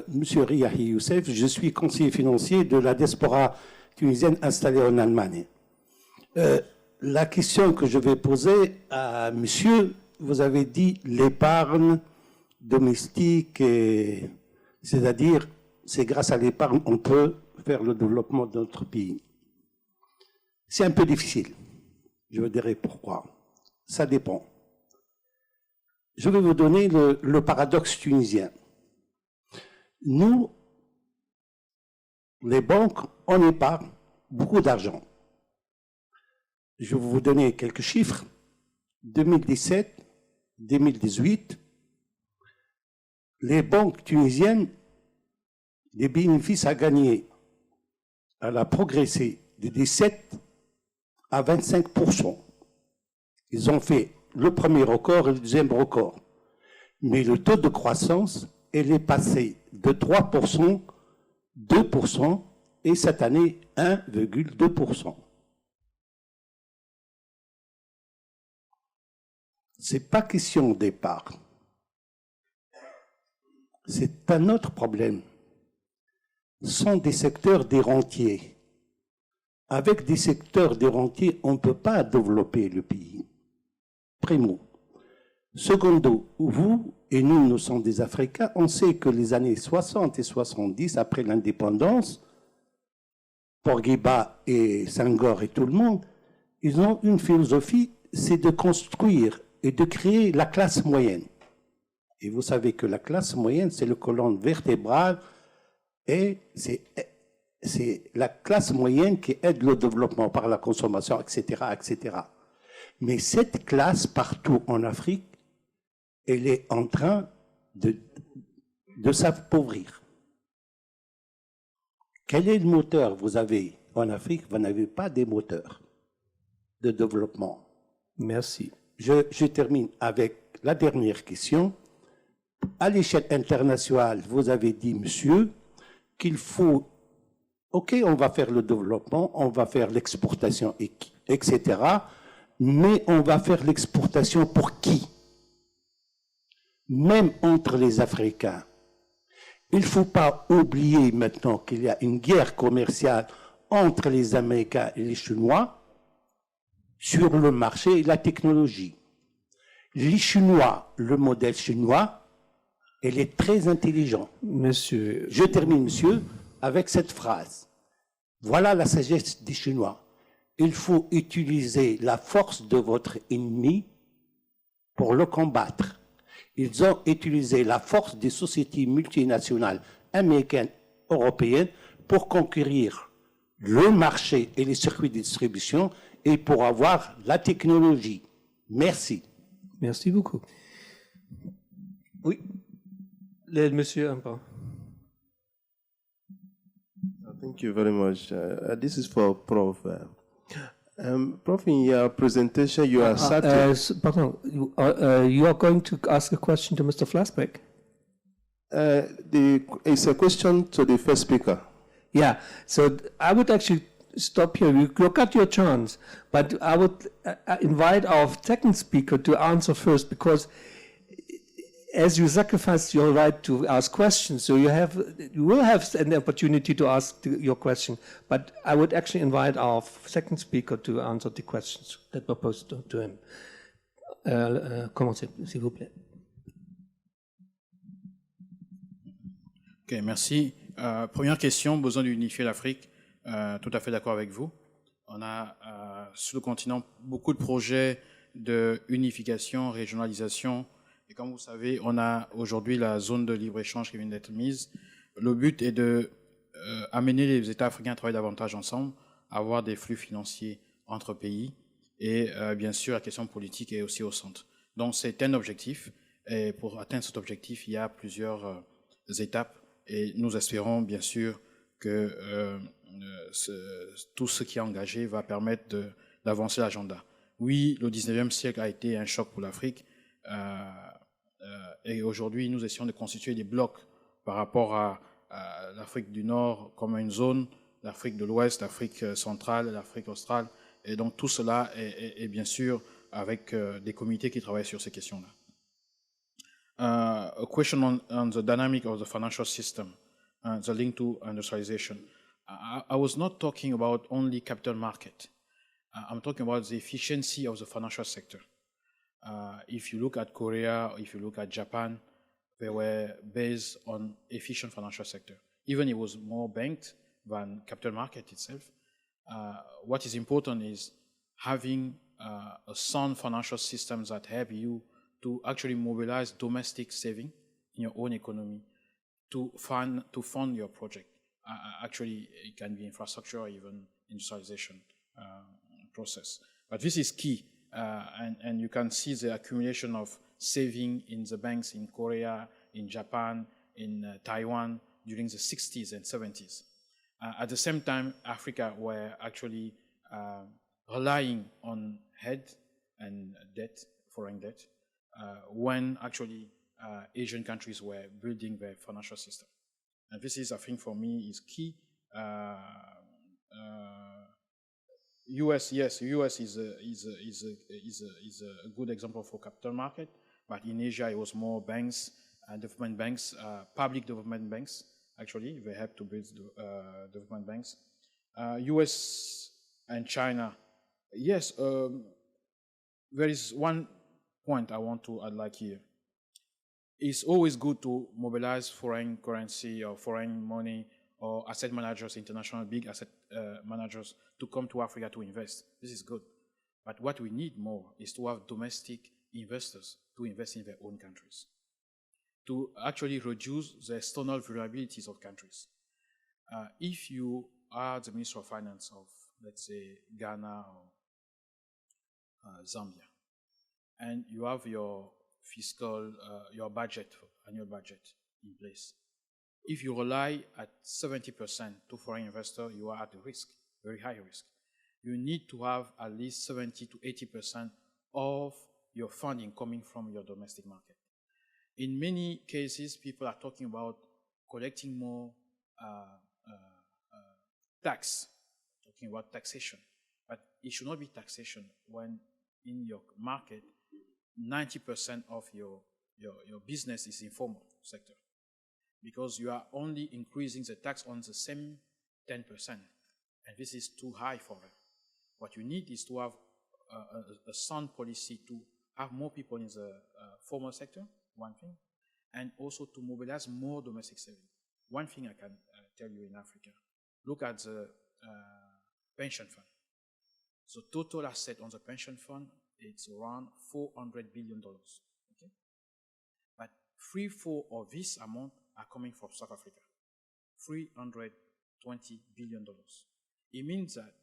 Monsieur Riahi Youssef, je suis conseiller financier de la diaspora tunisienne installée en Allemagne. La question que je vais poser à monsieur, vous avez dit l'épargne domestique, c'est-à-dire c'est grâce à l'épargne qu'on peut faire le développement de notre pays. C'est un peu difficile. Je vous dirai pourquoi. Ça dépend. Je vais vous donner le paradoxe tunisien. Nous, les banques, on épargne beaucoup d'argent. Je vais vous donner quelques chiffres. 2017, 2018, les banques tunisiennes, les bénéfices à gagner, elle a progressé de 17 à 25%. Ils ont fait le premier record et le deuxième record. Mais le taux de croissance, elle est passé de 3%, 2%, et cette année, 1,2%. Ce n'est pas question d'épargne. C'est un autre problème. Ce sont des secteurs des rentiers. Avec des secteurs des rentiers, on ne peut pas développer le pays. Primo. Secondo, vous et nous sommes des Africains, on sait que les années 60 et 70, après l'indépendance, Bourguiba et Senghor et tout le monde, ils ont une philosophie, c'est de construire et de créer la classe moyenne. Et vous savez que la classe moyenne, c'est le colonne vertébrale et c'est la classe moyenne qui aide le développement par la consommation, etc., etc. Mais cette classe, partout en Afrique, elle est en train de s'appauvrir. Quel est le moteur vous avez en Afrique? Vous n'avez pas des moteurs de développement. Merci. Je termine avec la dernière question. À l'échelle internationale, vous avez dit, monsieur, qu'il faut, OK, on va faire le développement, on va faire l'exportation, etc., mais on va faire l'exportation pour qui? Même entre les Africains. Il ne faut pas oublier maintenant qu'il y a une guerre commerciale entre les Américains et les Chinois sur le marché et la technologie. Les Chinois, le modèle chinois, il est très intelligent. Monsieur. Je termine, monsieur, avec cette phrase. Voilà la sagesse des Chinois. Il faut utiliser la force de votre ennemi pour le combattre. Ils ont utilisé la force des sociétés multinationales américaines, européennes, pour conquérir le marché et les circuits de distribution et pour avoir la technologie. Merci. Merci beaucoup. Oui, le monsieur un peu. Thank you very much. This is for Prof. Prof, in your presentation, you are Pardon, you are going to ask a question to Mr. Flassbeck? It's a question to the first speaker. Yeah, so I would actually stop here. You got your chance, but I would invite our second speaker to answer first, because as you sacrificed your right to ask questions, so you will have an opportunity to ask your question, but I would actually invite our second speaker to answer the questions that were posed to him. Commencez, s'il vous plaît. Ok, merci. Première question, besoin d'unifier l'Afrique. tout à fait d'accord avec vous. On a sur le continent beaucoup de projets de unification, régionalisation. Et comme vous savez, on a aujourd'hui la zone de libre-échange qui vient d'être mise. Le but est de amener les États africains à travailler davantage ensemble, avoir des flux financiers entre pays. Et bien sûr, la question politique est aussi au centre. Donc c'est un objectif. Et pour atteindre cet objectif, il y a plusieurs étapes. Et nous espérons bien sûr que tout ce qui est engagé va permettre d'avancer l'agenda. Oui, le 19e siècle a été un choc pour l'Afrique. Et aujourd'hui, nous essayons de constituer des blocs par rapport à l'Afrique du Nord comme une zone, l'Afrique de l'Ouest, l'Afrique centrale, l'Afrique australe. Et donc tout cela est bien sûr avec des comités qui travaillent sur ces questions-là. A question on the dynamic of the financial system, the link to industrialization. I was not talking about only capital market. I'm talking about the efficiency of the financial sector. If you look at Korea, or if you look at Japan, they were based on efficient financial sector. Even it was more banked than capital market itself. What is important is having a sound financial system that help you to actually mobilize domestic saving in your own economy to fund your project. Actually, it can be infrastructure or even industrialization process. But this is key, and you can see the accumulation of saving in the banks in Korea, in Japan, in Taiwan during the 60s and 70s. At the same time, Africa were actually relying on aid and debt, foreign debt, when actually Asian countries were building their financial system. And this is, I think, for me, is key. US, yes, US is a good example for capital market, but in Asia it was more banks, development banks, public development banks. Actually, they help to build development banks. US and China, yes. There is one point I want to add like here. It's always good to mobilize foreign currency or foreign money or asset managers, international big asset managers to come to Africa to invest. This is good. But what we need more is to have domestic investors to invest in their own countries, to actually reduce the external vulnerabilities of countries. If you are the Minister of Finance of, let's say, Ghana or Zambia, and you have your fiscal, your budget, annual budget in place. If you rely at 70% to foreign investor, you are at a risk, very high risk. You need to have at least 70 to 80% of your funding coming from your domestic market. In many cases, people are talking about collecting more tax, talking about taxation, but it should not be taxation when in your market, 90% of your business is informal sector, because you are only increasing the tax on the same 10%, and this is too high for them. What you need is to have a sound policy to have more people in the formal sector, one thing, and also to mobilize more domestic saving. One thing I can tell you in Africa, look at the pension fund. The total asset on the pension fund, it's around $400 billion. Okay? But 3/4 of this amount are coming from South Africa. $320 billion. It means that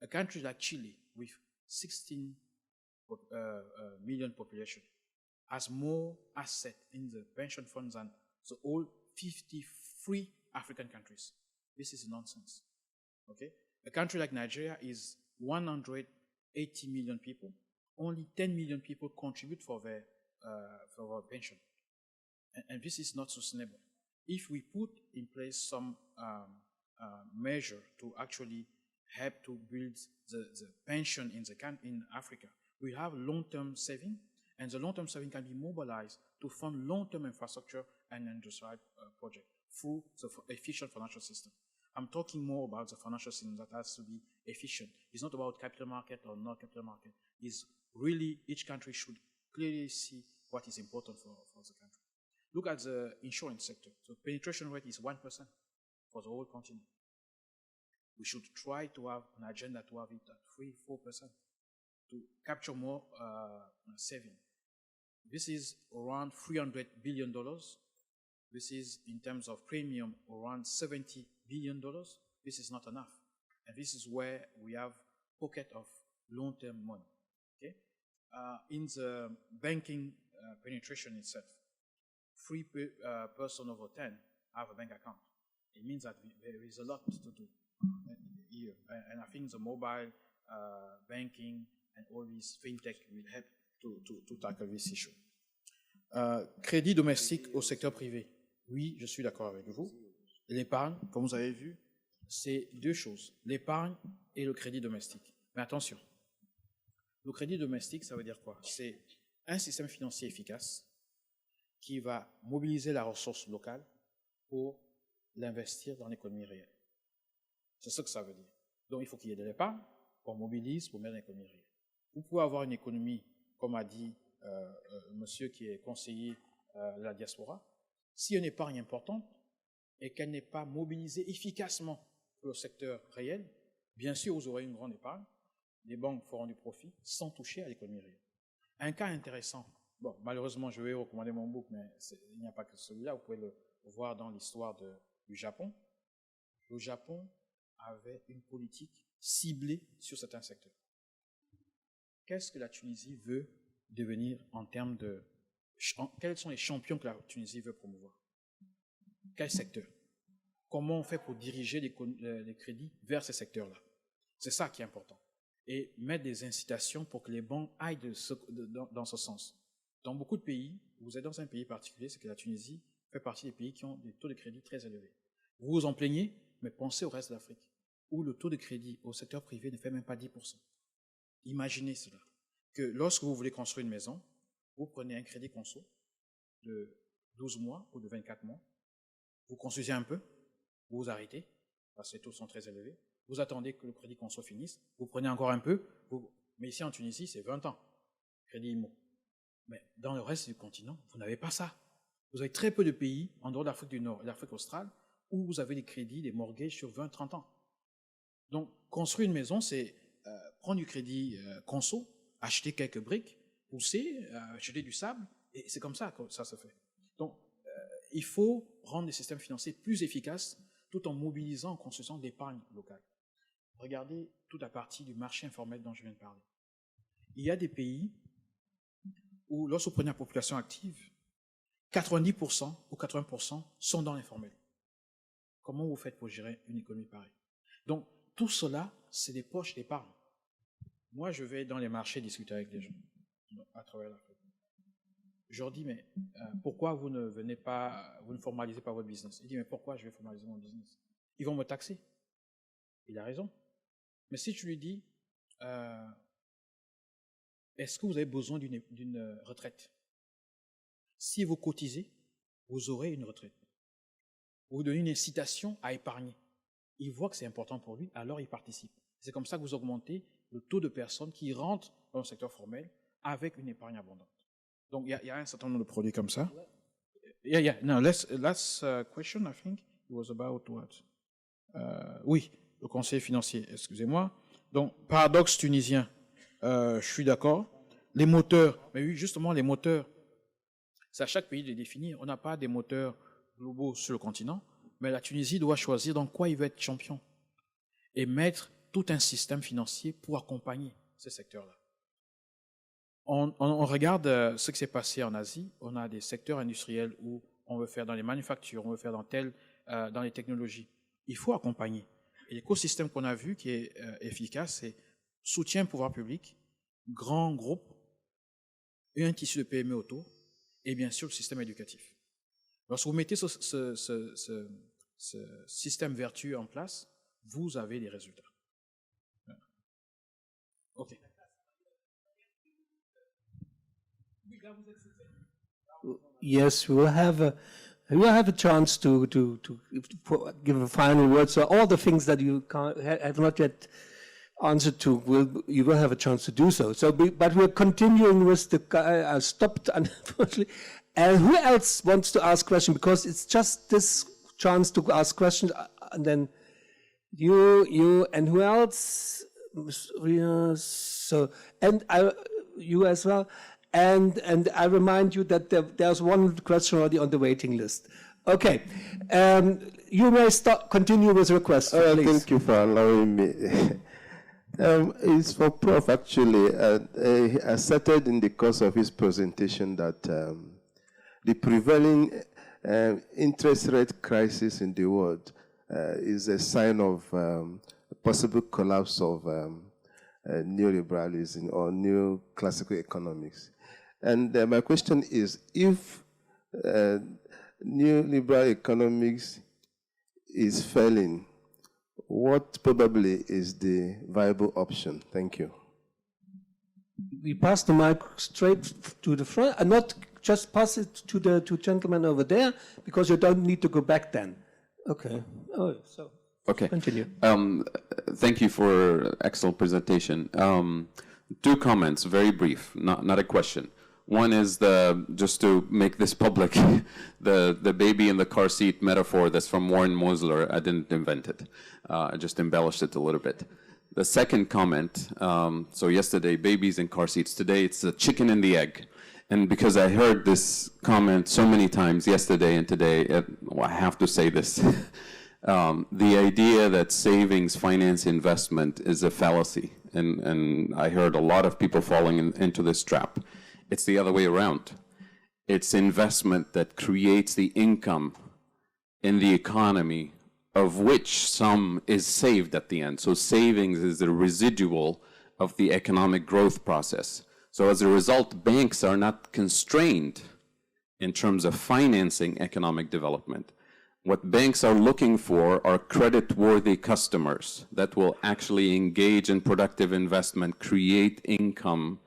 a country like Chile, with 16 million population, has more asset in the pension funds than the whole 53 African countries. This is nonsense. Okay? A country like Nigeria is 180 million people. Only 10 million people contribute for their pension. And this is not sustainable. If we put in place some measure to actually help to build the pension in Africa, we have long-term saving, and the long-term saving can be mobilized to fund long-term infrastructure and industrial project through the efficient financial system. I'm talking more about the financial system that has to be efficient. It's not about capital market or not capital market. It's really each country should clearly see what is important for the country. Look at the insurance sector. So penetration rate is 1% for the whole continent. We should try to have an agenda to have it at 3-4% to capture more saving. This is around $300 billion. This is, in terms of premium, around $70 billion. This is not enough. And this is where we have pocket of long-term money. Okay? In the banking penetration itself, 3 person over 10 have a bank account. It means that there is a lot to do here. And I think the mobile banking and all these fintech will help to tackle this issue. Crédit domestique au secteur privé. Oui, je suis d'accord avec vous. L'épargne, comme vous avez vu, c'est 2 choses, l'épargne et le crédit domestique. Mais attention, le crédit domestique, ça veut dire quoi? C'est un système financier efficace qui va mobiliser la ressource locale pour l'investir dans l'économie réelle. C'est ce que ça veut dire. Donc, il faut qu'il y ait de l'épargne qu'on mobilise pour mettre dans l'économie réelle. Vous pouvez avoir une économie, comme a dit monsieur qui est conseiller de la diaspora, s'il y a une épargne importante et qu'elle n'est pas mobilisée efficacement pour le secteur réel, bien sûr, vous aurez une grande épargne, les banques feront du profit sans toucher à l'économie réelle. Un cas intéressant, bon, malheureusement, je vais recommander mon book, mais il n'y a pas que celui-là, vous pouvez le voir dans l'histoire du Japon. Le Japon avait une politique ciblée sur certains secteurs. Qu'est-ce que la Tunisie veut devenir en termes de... Quels sont les champions que la Tunisie veut promouvoir? Quel secteur? Comment on fait pour diriger les crédits vers ces secteurs-là? C'est ça qui est important. Et mettre des incitations pour que les banques aillent dans ce sens. Dans beaucoup de pays, vous êtes dans un pays particulier, c'est que la Tunisie fait partie des pays qui ont des taux de crédit très élevés. Vous vous en plaignez, mais pensez au reste de l'Afrique, où le taux de crédit au secteur privé ne fait même pas 10%. Imaginez cela, que lorsque vous voulez construire une maison, vous prenez un crédit conso de 12 mois ou de 24 mois, vous construisez un peu, vous vous arrêtez, parce que les taux sont très élevés, vous attendez que le crédit conso finisse, vous prenez encore un peu, mais ici en Tunisie, c'est 20 ans, crédit IMO. Mais dans le reste du continent, vous n'avez pas ça. Vous avez très peu de pays, en dehors de l'Afrique du Nord et l'Afrique australe, où vous avez des crédits, des mortgages sur 20-30 ans. Donc, construire une maison, c'est prendre du crédit conso, acheter quelques briques, pousser, acheter du sable, et c'est comme ça que ça se fait. Donc, il faut rendre les systèmes financiers plus efficaces tout en mobilisant, en construisant de l'épargne locale. Regardez toute la partie du marché informel dont je viens de parler. Il y a des pays où, lorsque vous prenez la population active, 90% ou 80% sont dans l'informel. Comment vous faites pour gérer une économie pareille? Donc, tout cela, c'est des poches d'épargne. Moi, je vais dans les marchés discuter avec les gens à travers l'Afrique. Je leur dis, mais pourquoi vous ne venez pas, vous ne formalisez pas votre business? Il dit, mais pourquoi je vais formaliser mon business? Ils vont me taxer. Il a raison. Mais si je lui dis, est-ce que vous avez besoin d'une retraite? Si vous cotisez, vous aurez une retraite. Vous donnez une incitation à épargner. Il voit que c'est important pour lui, alors il participe. C'est comme ça que vous augmentez le taux de personnes qui rentrent dans le secteur formel avec une épargne abondante. Donc, il y a un certain nombre de produits comme ça. No, last question, I think, it was about what? Oui, le conseiller financier, excusez-moi. Donc, paradoxe tunisien, je suis d'accord. Les moteurs, mais oui, justement, les moteurs, c'est à chaque pays de les définir. On n'a pas des moteurs globaux sur le continent, mais la Tunisie doit choisir dans quoi il veut être champion et mettre tout un système financier pour accompagner ces secteurs-là. On regarde ce qui s'est passé en Asie. On a des secteurs industriels où on veut faire dans les manufactures, on veut faire dans les technologies. Il faut accompagner. Et l'écosystème qu'on a vu qui est efficace, c'est soutien pouvoir public, grands groupes, et un tissu de PME autour, et bien sûr le système éducatif. Lorsque vous mettez ce système vertueux en place, vous avez des résultats. OK. Yes, we will have a chance to give a final word. So all the things that you have not yet answered to, you will have a chance to do so. But we're continuing with the stopped, unfortunately. Who else wants to ask questions? Because it's just this chance to ask questions, and then You, and who else? So, and you as well. And I remind you that there's one question already on the waiting list. Okay, you may continue with your question, please. Thank you for allowing me. It's for Prof. Actually. He asserted in the course of his presentation that the prevailing interest rate crisis in the world is a sign of a possible collapse of neoliberalism or new classical economics. And my question is, if neoliberal economics is failing, what probably is the viable option? Thank you. We pass the mic straight to the front, and not just pass it to the two gentlemen over there, because you don't need to go back then. Okay. Oh, so okay. Continue. Thank you for excellent presentation. Two comments, very brief, not a question. One is just to make this public, the baby in the car seat metaphor that's from Warren Mosler. I didn't invent it. I just embellished it a little bit. The second comment, so yesterday, babies in car seats. Today, it's the chicken and the egg. And because I heard this comment so many times yesterday and today, I have to say this. The idea that savings finance investment is a fallacy. And I heard a lot of people falling into this trap. It's the other way around. It's investment that creates the income in the economy, of which some is saved at the end. So savings is the residual of the economic growth process. So as a result, banks are not constrained in terms of financing economic development. What banks are looking for are credit-worthy customers that will actually engage in productive investment, create income,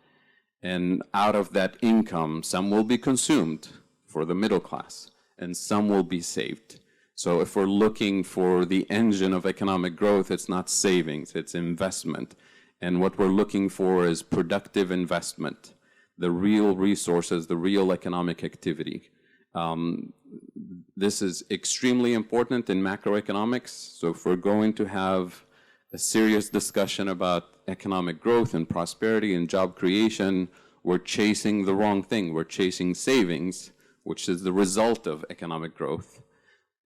and out of that income, some will be consumed for the middle class, and some will be saved. So if we're looking for the engine of economic growth, it's not savings, it's investment. And what we're looking for is productive investment, the real resources, the real economic activity. This is extremely important in macroeconomics. So if we're going to have a serious discussion about economic growth and prosperity and job creation, we're chasing the wrong thing. We're chasing savings, which is the result of economic growth,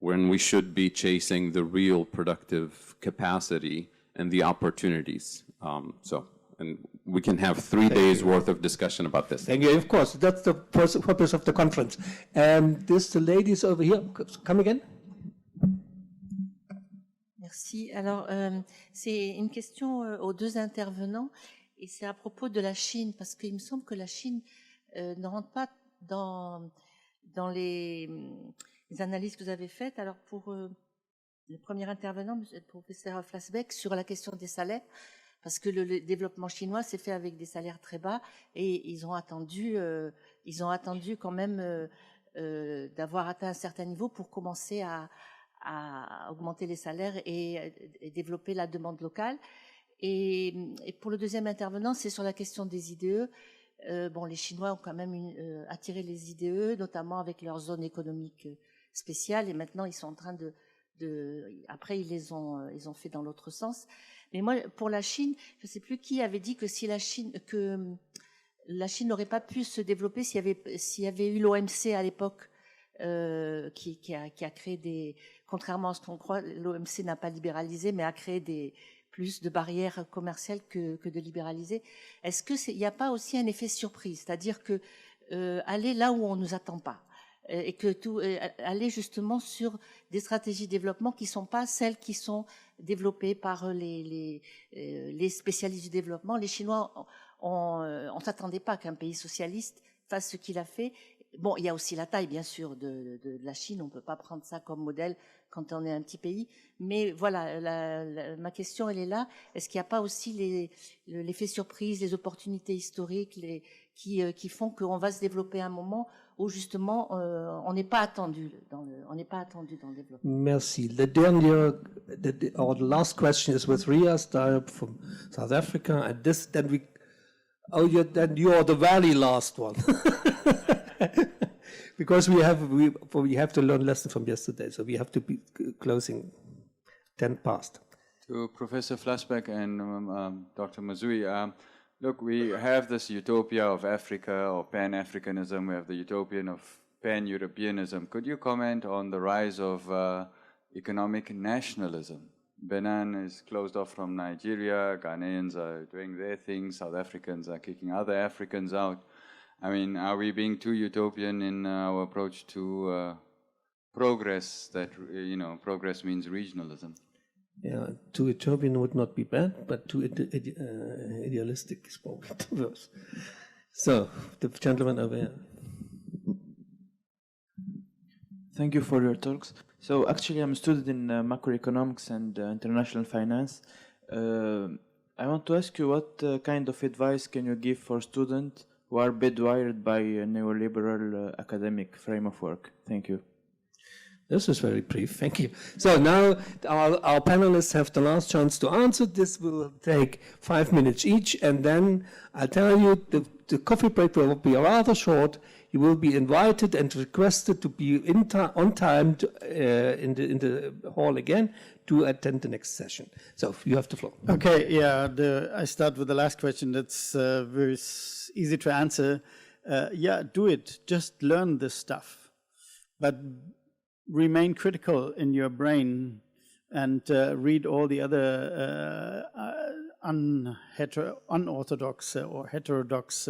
when we should be chasing the real productive capacity and the opportunities. And we can have 3 days worth of discussion about this. Thank you. Of course, that's the purpose of the conference. And the ladies over here, come again. Merci. Alors, c'est une question aux deux intervenants, et c'est à propos de la Chine, parce qu'il me semble que la Chine ne rentre pas dans les analyses que vous avez faites. Alors, pour le premier intervenant, le professeur Flassbeck, sur la question des salaires, parce que le développement chinois s'est fait avec des salaires très bas, et ils ont attendu quand même d'avoir atteint un certain niveau pour commencer à augmenter les salaires et développer la demande locale. Et pour le deuxième intervenant, c'est sur la question des IDE. Les Chinois ont quand même attiré les IDE, notamment avec leur zone économique spéciale, et maintenant ils sont en train après ils les ont fait dans l'autre sens. Mais moi, pour la Chine, je ne sais plus qui avait dit que la Chine n'aurait pas pu se développer s'il y avait eu l'OMC à l'époque, qui a créé contrairement à ce qu'on croit, l'OMC n'a pas libéralisé, mais a créé plus de barrières commerciales que de libéraliser. Est-ce qu'il n'y a pas aussi un effet surprise, c'est-à-dire que aller là où on ne nous attend pas, et que aller justement sur des stratégies de développement qui ne sont pas celles qui sont développées par les spécialistes du développement. Les Chinois, on ne s'attendait pas qu'un pays socialiste fasse ce qu'il a fait. Bon, il y a aussi la taille, bien sûr, de la Chine. On ne peut pas prendre ça comme modèle quand on est un petit pays. Mais voilà, ma question, elle est là. Est-ce qu'il n'y a pas aussi l'effet surprise, les opportunités historiques qui font qu'on va se développer à un moment où, justement, on n'est pas attendu dans le développement? Merci. The last question is with Ria Startup from South Africa. And then you are the very last one. Because we have to learn lesson from yesterday, so we have to be closing 10 past. To Professor Flassbeck and Dr. Mezui, look, we have this utopia of Africa or Pan-Africanism. We have the utopian of Pan-Europeanism. Could you comment on the rise of economic nationalism? Benin is closed off from Nigeria. Ghanaians are doing their thing. South Africans are kicking other Africans out. I mean, are we being too utopian in our approach to progress? That, you know, progress means regionalism. Yeah, too utopian would not be bad, but too idealistic is probably worse. So, the gentleman over here. Thank you for your talks. So actually I'm a student in macroeconomics and international finance. I want to ask you what kind of advice can you give for students who are bedwired by a neoliberal academic frame of work? Thank you. This was very brief, thank you. So now our panelists have the last chance to answer. This will take 5 minutes each, and then I'll tell you the coffee break will be rather short. You will be invited and requested to be on time in the hall again to attend the next session. So you have the floor. Okay, yeah, I start with the last question. That's very easy to answer. Yeah, do it. Just learn this stuff. But remain critical in your brain and read all the other unorthodox or heterodox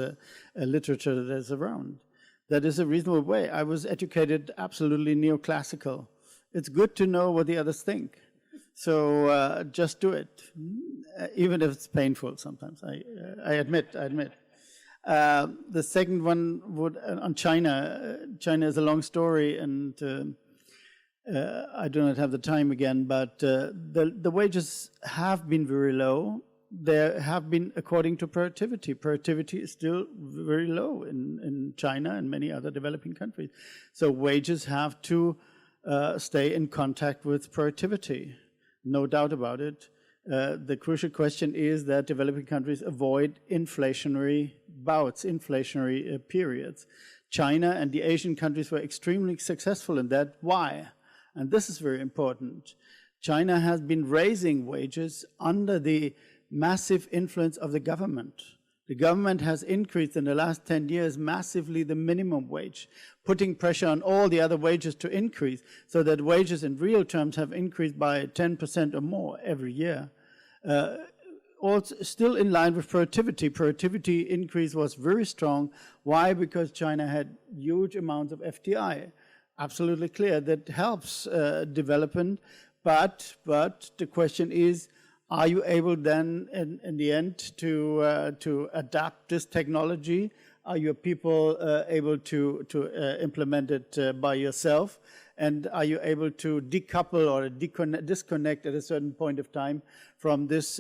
literature that is around. That is a reasonable way. I was educated absolutely neoclassical. It's good to know what the others think. So just do it, even if it's painful sometimes. I admit. The second one would on China. China is a long story, and I do not have the time again. But the wages have been very low. There have been, according to productivity. Productivity is still very low in China and many other developing countries. So wages have to stay in contact with productivity, no doubt about it. The crucial question is that developing countries avoid inflationary bouts, inflationary periods. China and the Asian countries were extremely successful in that. Why? And this is very important. China has been raising wages under the massive influence of the government. The government has increased in the last 10 years massively the minimum wage, putting pressure on all the other wages to increase, so that wages in real terms have increased by 10% or more every year. Also, still in line with productivity. Productivity increase was very strong. Why? Because China had huge amounts of FDI. Absolutely clear that helps development, but the question is, are you able then, in the end, to adapt this technology? Are your people able to implement it by yourself? And are you able to decouple or disconnect at a certain point of time from this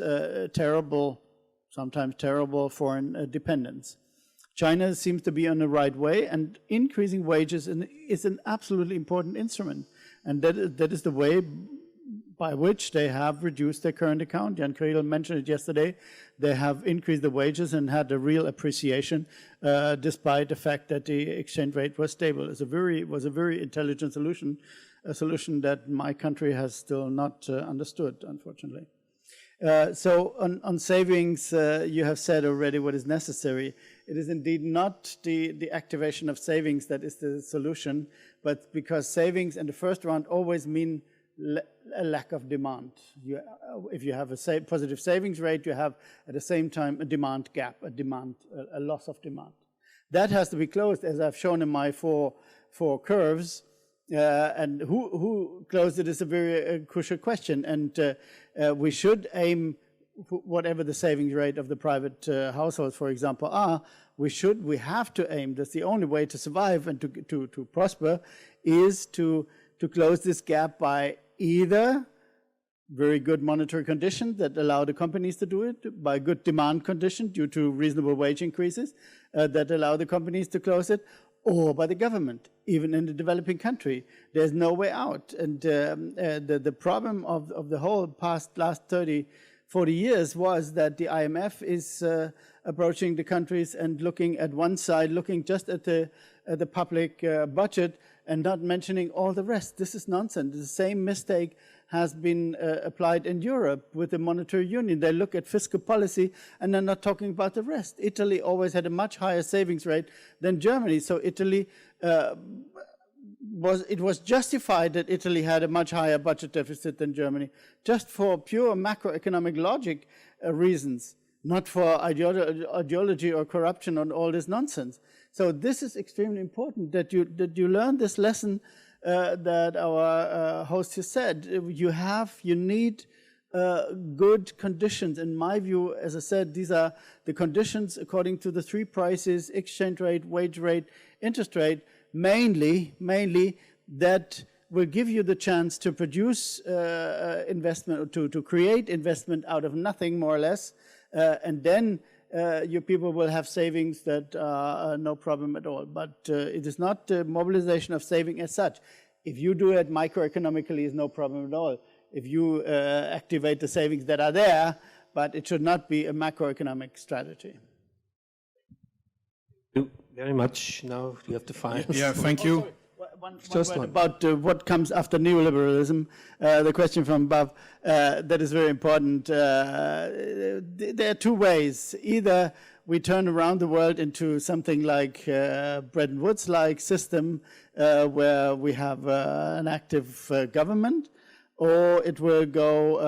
terrible, sometimes terrible foreign dependence? China seems to be on the right way, and increasing wages is an absolutely important instrument. And that is the way by which they have reduced their current account. Jan Kriegel mentioned it yesterday. They have increased the wages and had a real appreciation despite the fact that the exchange rate was stable. It was a very intelligent solution, a solution that my country has still not understood, unfortunately. So on savings, you have said already what is necessary. It is indeed not the activation of savings that is the solution, but because savings in the first round always mean a lack of demand. If you have a positive savings rate, you have at the same time a demand gap, a loss of demand. That has to be closed, as I've shown in my four curves. And who closed it is a very crucial question. And we should aim, whatever the savings rate of the private households, for example, are, we have to aim. That's the only way to survive and to prosper, is to close this gap by either very good monetary conditions that allow the companies to do it, by good demand conditions due to reasonable wage increases that allow the companies to close it, or by the government. Even in the developing country, there's no way out. And the problem of the whole last 30, 40 years was that the IMF is approaching the countries and looking at one side, looking just at the public budget and not mentioning all the rest. This is nonsense. The same mistake has been applied in Europe with the monetary union. They look at fiscal policy and they're not talking about the rest. Italy always had a much higher savings rate than Germany. So Italy, it was justified that Italy had a much higher budget deficit than Germany, just for pure macroeconomic logic reasons, not for ideology or corruption and all this nonsense. So this is extremely important that you learn this lesson that our host has said. You need good conditions. In my view, as I said, these are the conditions according to the three prices: exchange rate, wage rate, interest rate, mainly that will give you the chance to produce investment, or to create investment out of nothing, more or less, and then your people will have savings that are no problem at all. But it is not mobilization of saving as such. If you do it microeconomically, is no problem at all. If you activate the savings that are there, but it should not be a macroeconomic strategy. Thank you very much. Now you have to find. Yeah, thank you. One word about what comes after neoliberalism, the question from above, that is very important. There are two ways. Either we turn around the world into something like Bretton Woods-like system where we have an active government, or it will go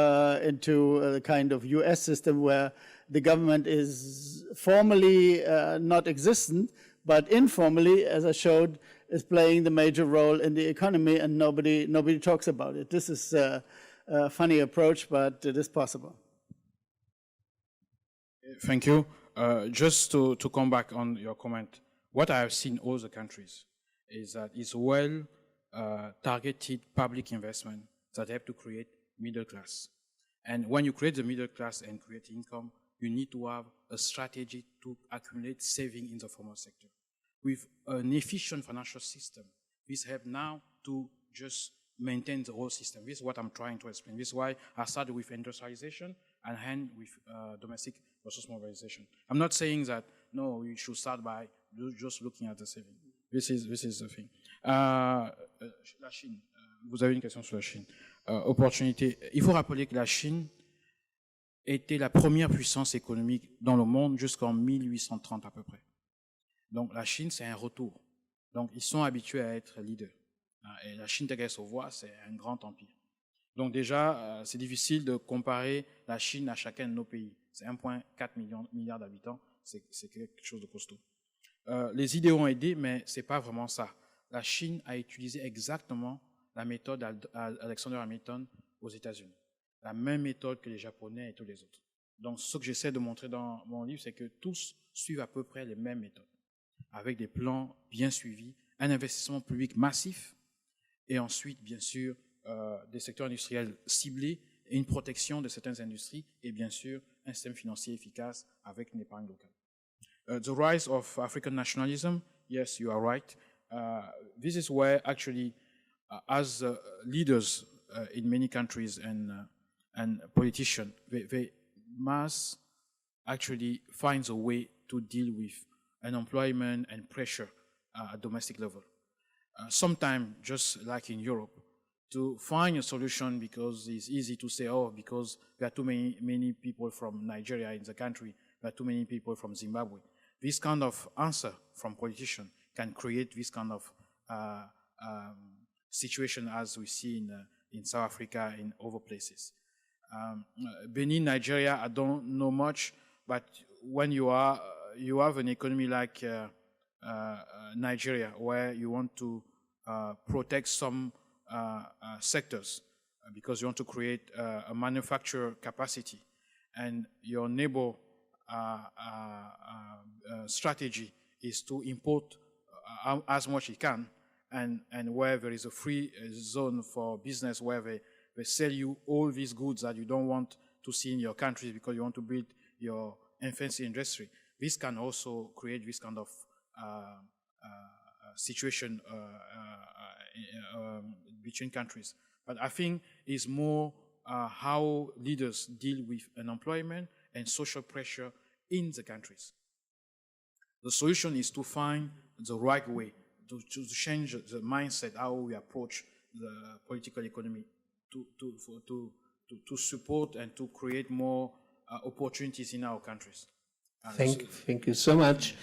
into a kind of US system where the government is formally not existent, but informally, as I showed, is playing the major role in the economy, and nobody talks about it. This is a funny approach, but it is possible. Thank you. Just to come back on your comment, what I have seen in all the countries is that it's well targeted public investment that have to create middle class. And when you create the middle class and create income, you need to have a strategy to accumulate saving in the formal sector. With an efficient financial system, this helps now to just maintain the whole system. This is what I'm trying to explain. This is why I started with industrialization and end with domestic versus mobilization. I'm not saying that, no, you should start by just looking at the saving. This is the thing. La Chine, vous avez une question sur la Chine. Opportunité. Il faut rappeler que la Chine était la première puissance économique dans le monde jusqu'en 1830 à peu près. Donc la Chine, c'est un retour. Donc ils sont habitués à être leaders. Et la Chine, telle qu'elle se voit, c'est un grand empire. Donc déjà, c'est difficile de comparer la Chine à chacun de nos pays. C'est 1,4 milliard d'habitants, c'est quelque chose de costaud. Les idées ont aidé, mais ce n'est pas vraiment ça. La Chine a utilisé exactement la méthode Alexander Hamilton aux États-Unis. La même méthode que les Japonais et tous les autres. Donc ce que j'essaie de montrer dans mon livre, c'est que tous suivent à peu près les mêmes méthodes, avec des plans bien suivis, un investissement public massif, et ensuite, bien sûr, des secteurs industriels ciblés et une protection de certaines industries, et bien sûr, un système financier efficace avec une épargne locale. The rise of African nationalism, yes, you are right. This is where actually, as leaders in many countries and politicians, they must actually find a way to deal with unemployment and pressure at domestic level. Sometimes, just like in Europe, to find a solution because it's easy to say, oh, because there are too many people from Nigeria in the country, there are too many people from Zimbabwe. This kind of answer from politicians can create this kind of situation as we see in South Africa, in other places. Benin, Nigeria, I don't know much, but when you have an economy like Nigeria, where you want to protect some sectors because you want to create a manufacturer capacity, and your neighbor strategy is to import as much as you can, and where there is a free zone for business where they sell you all these goods that you don't want to see in your country because you want to build your fancy industry. This can also create this kind of situation between countries. But I think it's more how leaders deal with unemployment and social pressure in the countries. The solution is to find the right way to change the mindset, how we approach the political economy, to support and to create more opportunities in our countries. Thank you so much.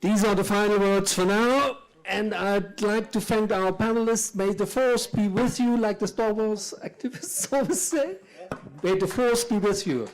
These are the final words for now, and I'd like to thank our panelists. May the force be with you, like the Star Wars activists always say. May the force be with you.